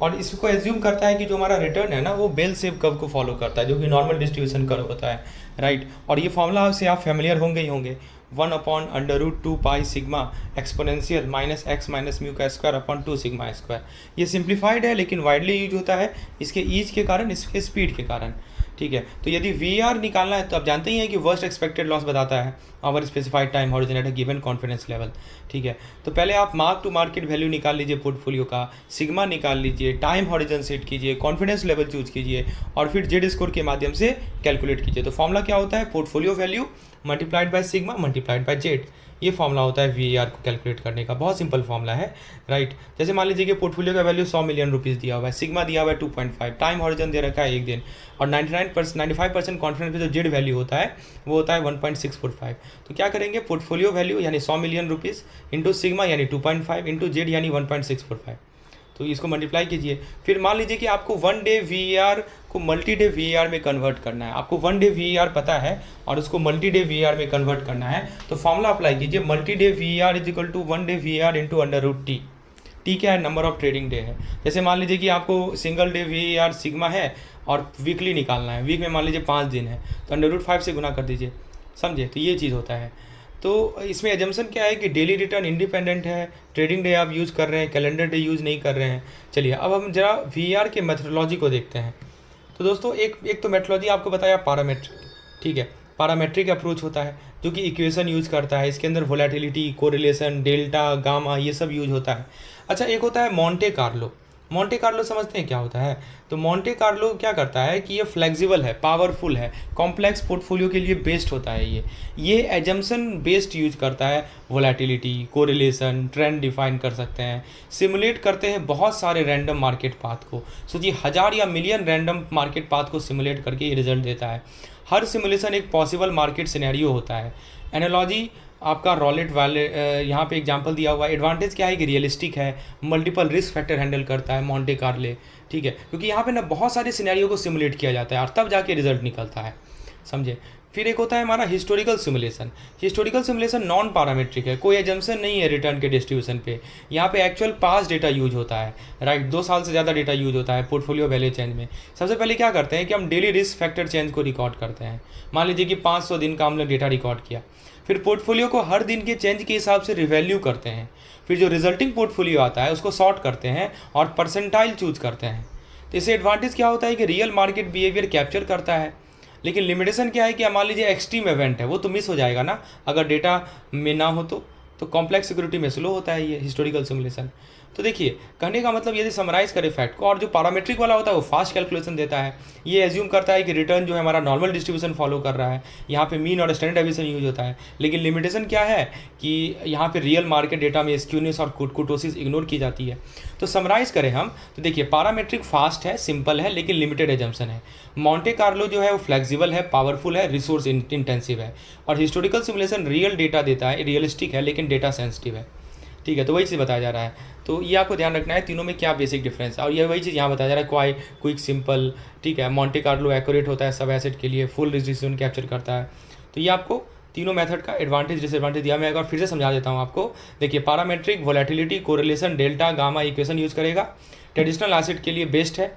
और इसको एज्यूम करता है कि जो हमारा रिटर्न है ना वो बेल शेप कर्व को फॉलो करता है, जो कि नॉर्मल डिस्ट्रीब्यूशन कर्व होता है, राइट। और ये फॉर्मूला से आप फैमिलियर होंगे ही होंगे, 1/√2 pi sigma exponential minus x minus mu का स्क्वायर अपॉन 2 सिग्मा स्क्वायर। ये सिंप्लीफाइड है लेकिन वाइडली यूज होता है इसके ईज के कारण, इसके स्पीड के कारण। ठीक है, तो यदि वीआर निकालना है तो आप जानते ही हैं कि वर्स्ट एक्सपेक्टेड लॉस बताता है over specified time horizon at a given confidence level. ठीक है, तो पहले आप मार्क टू मार्केट वैल्यू निकाल लीजिए पोर्टफोलियो का, सिग्मा निकाल लीजिए, टाइम हॉरिजन सेट कीजिए, कॉन्फिडेंस लेवल चूज कीजिए और फिर जेड स्कोर के माध्यम से कैलकुलेट कीजिए। तो फॉर्मूला क्या होता है? Portfolio value multiplied by sigma multiplied by Z. ये फॉर्मूला होता है वीआर को कैलकुलेट करने का। बहुत सिंपल फॉर्मूला है, राइट। जैसे मान लीजिए कि पोर्टफोलियो का वैल्यू 100 मिलियन रुपीज़ दिया हुआ है, सिग्मा दिया हुआ है 2.5, टाइम हॉरिजन दे रखा है 1 दिन और 95% कॉन्फिडेंस पे जो जेड वैल्यू होता है वो होता है 1.645। तो क्या करेंगे? पोर्टफोलियो वैल्यू यानी 100 मिलियन रुपीज़ इंटू सिग्मा यानी 2.5 इंटू जेड यानी 1.645। तो इसको मल्टीप्लाई कीजिए। फिर मान लीजिए कि आपको 1 डे वीआर को मल्टी डे वीआर में कन्वर्ट करना है। आपको 1 डे वीआर पता है और उसको मल्टी डे वीआर में कन्वर्ट करना है। तो फॉर्मूला अप्लाई कीजिए, multi day VR is equal to 1 day VR into अंडर√t। टी क्या है? नंबर ऑफ ट्रेडिंग डे है। जैसे मान लीजिए कि आपको सिंगल डे वीआर सिग्मा है और वीकली निकालना है, वीक में मान लीजिए 5 दिन है तो अंडर√5 से गुना कर दीजिए, समझे? तो ये चीज़ होता है। तो इसमें एजम्पशन क्या है कि डेली रिटर्न इंडिपेंडेंट है, ट्रेडिंग डे आप यूज़ कर रहे हैं, कैलेंडर डे यूज़ नहीं कर रहे हैं। चलिए अब हम जरा वीआर के मेथडोलॉजी को देखते हैं। तो दोस्तों एक तो मेथडोलॉजी आपको बताया पैरामेट्रिक, ठीक है। पैरामेट्रिक अप्रोच होता है जो कि इक्वेशन यूज़ करता है, इसके अंदर वोलेटिलिटी, कोरिलेशन, डेल्टा, गामा ये सब यूज होता है। अच्छा, एक होता है मॉन्टे कार्लो। मॉन्टे कार्लो समझते हैं क्या होता है? तो मॉन्टे कार्लो क्या करता है कि ये फ्लेक्सिबल है, पावरफुल है, कॉम्प्लेक्स पोर्टफोलियो के लिए बेस्ड होता है। ये एजम्पशन बेस्ड यूज करता है, वोलेटिलिटी, कोरिलेशन, ट्रेंड डिफाइन कर सकते हैं, सिमुलेट करते हैं बहुत सारे रैंडम मार्केट पाथ को। सोचिए 1000 या मिलियन रैंडम मार्केट पाथ को सिमुलेट करके ये रिजल्ट देता है। हर सिमुलेशन एक पॉसिबल मार्केट सिनेरियो होता है। एनालॉजी आपका रॉलेट वाले यहाँ पे एग्जांपल दिया हुआ है। एडवांटेज क्या है कि रियलिस्टिक है, मल्टीपल रिस्क फैक्टर हैंडल करता है मॉन्टे कार्लो, ठीक है, क्योंकि यहाँ पे ना बहुत सारे सिनेरियो को सिमुलेट किया जाता है और तब जाके रिजल्ट निकलता है, समझे। फिर एक होता है हमारा historical simulation. Historical simulation non parametric है, कोई एजम्पशन नहीं है रिटर्न के डिस्ट्रीब्यूशन पे। यहाँ पे एक्चुअल पास डेटा यूज होता है, राइट। 2 साल से ज़्यादा डेटा यूज होता है पोर्टफोलियो वैल्यू चेंज में। सबसे पहले क्या करते हैं कि हम डेली रिस्क फैक्टर चेंज को रिकॉर्ड करते हैं। मान लीजिए कि 500 दिन का हमने डेटा रिकॉर्ड किया, फिर पोर्टफोलियो को हर दिन के चेंज के हिसाब से रिवैल्यू करते हैं। फिर जो रिजल्टिंग पोर्टफोलियो आता है उसको सॉर्ट करते हैं और परसेंटाइल चूज करते हैं। तो इससे एडवांटेज क्या होता है कि रियल मार्केट बिहेवियर कैप्चर करता है। लेकिन लिमिटेशन क्या है कि मान लीजिए एक्सट्रीम इवेंट है, वो तो मिस हो जाएगा ना अगर डेटा में ना हो तो कॉम्प्लेक्स सिक्योरिटी में स्लो होता है ये हिस्टोरिकल सिमुलेशन। तो देखिए कहने का मतलब यदि समराइज करें फैक्ट को, और जो पैरामीट्रिक वाला होता है वो फास्ट कैलकुलेशन देता है। ये एज्यूम करता है कि रिटर्न जो है हमारा नॉर्मल डिस्ट्रीब्यूशन फॉलो कर रहा है, यहाँ पे मीन और स्टैंडर्ड डेविएशन यूज होता है। लेकिन लिमिटेशन क्या है कि यहाँ पे रियल मार्केट डेटा में स्क्यूनेस और कुर्टोसिस इग्नोर की जाती है। तो समराइज करें हम तो देखिए पैरामीट्रिक फास्ट है, सिंपल है, लेकिन लिमिटेड एजम्पशन है। मॉन्टे कार्लो जो है वो फ्लेक्सिबल है, पावरफुल है, रिसोर्स इंटेंसिव है। और हिस्टोरिकल सिमुलेशन रियल डेटा देता है, रियलिस्टिक है, लेकिन डेटा सेंसिटिव है। ठीक है, तो वही चीज़ बताया जा रहा है। तो ये आपको ध्यान रखना है तीनों में क्या बेसिक डिफरेंस है। और ये वही चीज़ यहाँ बताया जा रहा है, क्विक सिंपल, ठीक है। मॉन्टे कार्लो एक्यूरेट होता है सब एसेट के लिए, फुल डिसीजन कैप्चर करता है। तो ये आपको तीनों मेथड का एडवांटेज डिसएडवांटेज दिया। मैं एक बार फिर से समझा देता हूँ आपको। देखिए parametric volatility, correlation, delta, gamma equation use करेगा। ट्रेडिशनल एसेट के लिए बेस्ट है।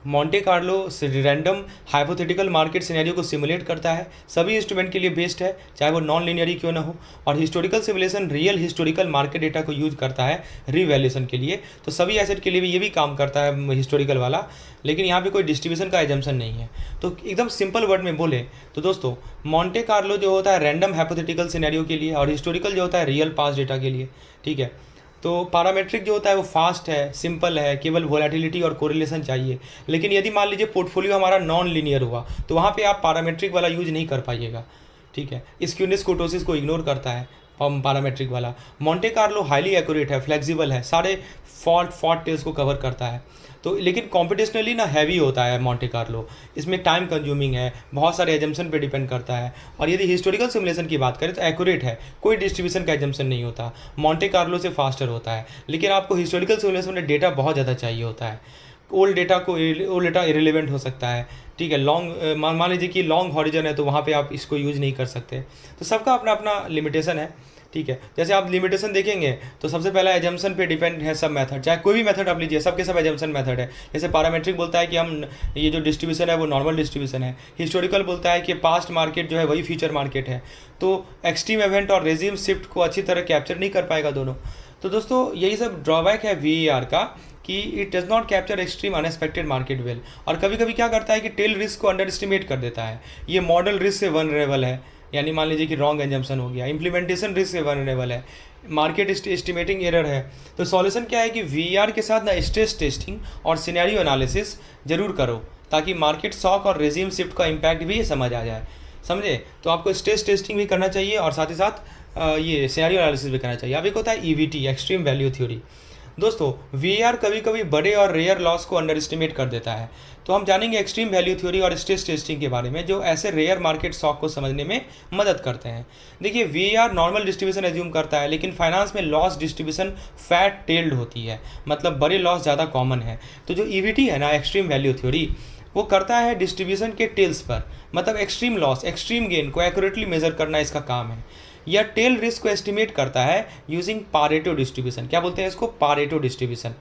Monte Carlo random hypothetical market scenario को सिमुलेट करता है, सभी इंस्ट्रूमेंट के लिए बेस्ट है, चाहे वो नॉन लीनियर ही क्यों ना हो। और historical simulation real historical market data को यूज करता है रिवैल्यूएशन के लिए। तो सभी एसेट के लिए भी ये भी काम करता है हिस्टोरिकल वाला, लेकिन यहाँ पे कोई डिस्ट्रीब्यूशन का एजम्पशन नहीं है। तो एकदम सिंपल वर्ड में बोले तो दोस्तों, मॉन्टे कार्लो जो होता है रैंडम हाइपोथेटिकल सिनेरियो के लिए, और हिस्टोरिकल जो होता है रियल पास डेटा के लिए, ठीक है। तो पैरामेट्रिक जो होता है वो फास्ट है, सिंपल है, केवल वोलेटिलिटी और कोरिलेशन चाहिए। लेकिन यदि मान लीजिए पोर्टफोलियो हमारा नॉन लीनियर हुआ तो वहाँ पे आप पैरामेट्रिक वाला यूज नहीं कर पाइएगा, ठीक है। स्क्यूनेस कुर्टोसिस को इग्नोर करता है पैरामेट्रिक वाला। मॉन्टे कार्लो हाईली एक्यूरेट है, फ्लेक्सिबल है, सारे फॉल्ट टेल्स को कवर करता है। तो लेकिन कॉम्पिटिशनली ना हैवी होता है मॉन्टे कार्लो, इसमें टाइम कंज्यूमिंग है, बहुत सारे एजम्पशन पे डिपेंड करता है। और यदि हिस्टोरिकल सिमुलेशन की बात करें तो एक्यूरेट है, कोई डिस्ट्रीब्यूशन का एजम्पशन नहीं होता, मॉन्टे कार्लो से फास्टर होता है। लेकिन आपको हिस्टोरिकल सिमुलेशन में डेटा बहुत ज़्यादा चाहिए होता है, ओल्ड डेटा इरेलीवेंट हो सकता है, ठीक है। लॉन्ग मान लीजिए कि लॉन्ग हॉरिजन है तो वहाँ पे आप इसको यूज़ नहीं कर सकते। तो सबका अपना अपना लिमिटेशन है, ठीक है। जैसे आप लिमिटेशन देखेंगे तो सबसे पहला एजम्पशन पे डिपेंड है सब मेथड, चाहे कोई भी मेथड आप लीजिए, सबके सब एजम्पशन मेथड है। जैसे पैरामेट्रिक बोलता है कि हम ये जो डिस्ट्रीब्यूशन है वो नॉर्मल डिस्ट्रीब्यूशन है। हिस्टोरिकल बोलता है कि पास्ट मार्केट जो है वही फ्यूचर मार्केट है। तो एक्सट्रीम इवेंट और रेजिम शिफ्ट को अच्छी तरह कैप्चर नहीं कर पाएगा दोनों। तो दोस्तों यही सब ड्रॉबैक है VAR का कि it does not capture extreme unexpected market well. और कभी कभी क्या करता है कि टेल रिस्क को अंडर एस्टिमेट कर देता है। ये मॉडल रिस्क से वनरेबल है, यानी मान लीजिए कि रॉन्ग एजम्पशन हो गया। इम्प्लीमेंटेशन रिस्क से वनरेबल है, मार्केट एस्टिमेटिंग एरर है। तो सॉल्यूशन क्या है कि VAR के साथ ना स्ट्रेस टेस्टिंग और सिनेरियो एनालिसिस जरूर करो, ताकि मार्केट शॉक और रेजिम शिफ्ट का इम्पैक्ट भी समझ आ जाए, समझे। तो आपको स्ट्रेस टेस्टिंग भी करना चाहिए और साथ ही साथ ये सिनेरियो एनालिसिस भी करना चाहिए। अब एक होता है EVT, एक्सट्रीम वैल्यू थ्योरी। दोस्तों VAR कभी कभी बड़े और रेयर लॉस को अंडर एस्टिमेट कर देता है। तो हम जानेंगे एक्सट्रीम वैल्यू थ्योरी और स्ट्रेस टेस्टिंग के बारे में, जो ऐसे रेयर मार्केट शॉक को समझने में मदद करते हैं। देखिए VAR नॉर्मल डिस्ट्रीब्यूशन एज्यूम करता है, लेकिन फाइनेंस में लॉस डिस्ट्रीब्यूशन फैट टेल्ड होती है, मतलब बड़े लॉस ज़्यादा कॉमन है। तो जो EVT है ना, एक्सट्रीम वैल्यू थ्योरी, वो करता है डिस्ट्रीब्यूशन के टेल्स पर, मतलब एक्सट्रीम लॉस एक्सट्रीम गेन को एक्यूरेटली मेजर करना इसका काम है। यह टेल रिस्क को एस्टिमेट करता है यूजिंग पारेटो डिस्ट्रीब्यूशन। क्या बोलते हैं इसको? पारेटो डिस्ट्रीब्यूशन,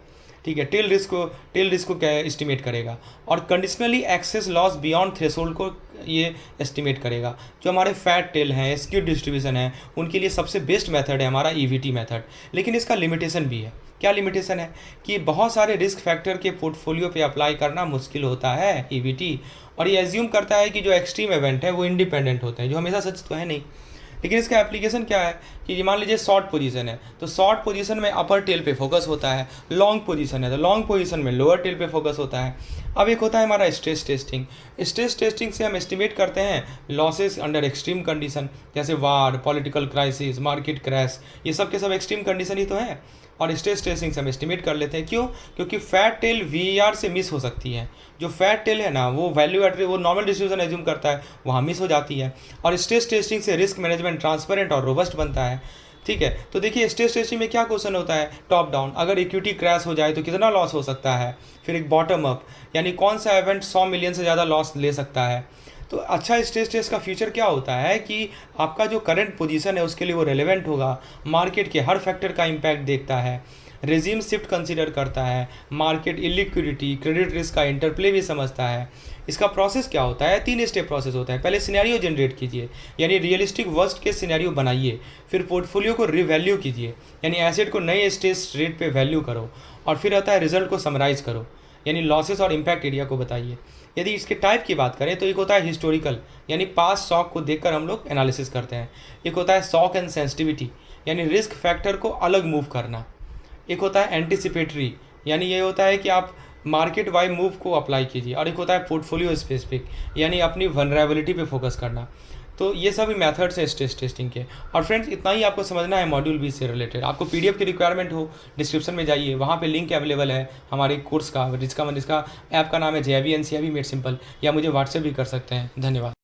ठीक है। टेल रिस्क को क्या एस्टिमेट करेगा, और conditionally excess loss beyond threshold को ये एस्टिमेट करेगा। जो हमारे फैट टेल हैं, स्क्यूड डिस्ट्रीब्यूशन है, उनके लिए सबसे बेस्ट मेथड है हमारा EVT मेथड। लेकिन इसका लिमिटेशन भी है। क्या लिमिटेशन है? कि बहुत सारे रिस्क फैक्टर के पोर्टफोलियो पे अप्लाई करना मुश्किल होता है EVT, और ये एज्यूम करता है कि जो एक्सट्रीम इवेंट है वो इंडिपेंडेंट होते हैं, जो हमेशा सच तो है नहीं। लेकिन इसका एप्लीकेशन क्या है कि मान लीजिए शॉर्ट पोजीशन है तो शॉर्ट पोजीशन में अपर टेल पे फोकस होता है, लॉन्ग पोजीशन है तो लॉन्ग पोजीशन में लोअर टेल पे फोकस होता है। अब एक होता है हमारा स्ट्रेस टेस्टिंग। स्ट्रेस टेस्टिंग से हम एस्टिमेट करते हैं लॉसेस अंडर एक्सट्रीम कंडीशन, जैसे वार, पॉलिटिकल क्राइसिस, मार्केट क्रैश, ये सब के सब एक्सट्रीम कंडीशन ही तो है। और स्ट्रेस टेस्टिंग से हम एस्टिमेट कर लेते हैं। क्यों? क्योंकि फैट टेल VAR से मिस हो सकती है। जो फैट टेल है ना, वो वैल्यू एट वो नॉर्मल डिस्ट्रीब्यूशन एज्यूम करता है, वहाँ मिस हो जाती है। और स्ट्रेस टेस्टिंग से रिस्क मैनेजमेंट ट्रांसपेरेंट और रोबस्ट बनता है, ठीक है। तो देखिए स्ट्रेस टेस्टिंग में क्या क्वेश्चन होता है, टॉप डाउन, अगर इक्विटी क्रैश हो जाए तो कितना लॉस हो सकता है। फिर एक बॉटम अप, यानी कौन सा इवेंट 100 मिलियन से ज़्यादा लॉस ले सकता है। तो अच्छा स्ट्रेस टेस्ट का फ्यूचर क्या होता है कि आपका जो करंट पोजीशन है उसके लिए वो रेलेवेंट होगा, मार्केट के हर फैक्टर का इम्पैक्ट देखता है, रेजिम शिफ्ट कंसीडर करता है, मार्केट इलिक्विडिटी, क्रेडिट रिस्क का इंटरप्ले भी समझता है। इसका प्रोसेस क्या होता है, 3 स्टेप प्रोसेस होता है। पहले सिनेरियो जनरेट कीजिए, यानी रियलिस्टिक वर्स्ट केस सिनेरियो बनाइए। फिर पोर्टफोलियो को रिवैल्यू कीजिए, यानी एसेट को नए स्ट्रेस रेट पे वैल्यू करो। और फिर आता है रिजल्ट को समराइज़ करो, यानी लॉसेस और इम्पैक्ट एरिया को बताइए। यदि इसके टाइप की बात करें तो एक होता है हिस्टोरिकल, यानी पास शॉक को देखकर हम लोग एनालिसिस करते हैं। एक होता है शॉक एंड सेंसिटिविटी, यानी रिस्क फैक्टर को अलग मूव करना। एक होता है एंटिसिपेटरी, यानी ये होता है कि आप मार्केट वाइड मूव को अप्लाई कीजिए। और एक होता है पोर्टफोलियो स्पेसिफिक, यानी अपनी वनरेबिलिटी पे फोकस करना। तो ये सभी मेथड्स है स्ट्रेस टेस्टिंग के। और फ्रेंड्स, इतना ही आपको समझना है मॉड्यूल 20 से रिलेटेड। आपको पीडीएफ की रिक्वायरमेंट हो, डिस्क्रिप्शन में जाइए, वहाँ पे लिंक अवेलेबल है हमारे कोर्स का, जिसका ऐप का नाम है JIV NCIV मेड सिंपल, या मुझे व्हाट्सएप भी कर सकते हैं। धन्यवाद।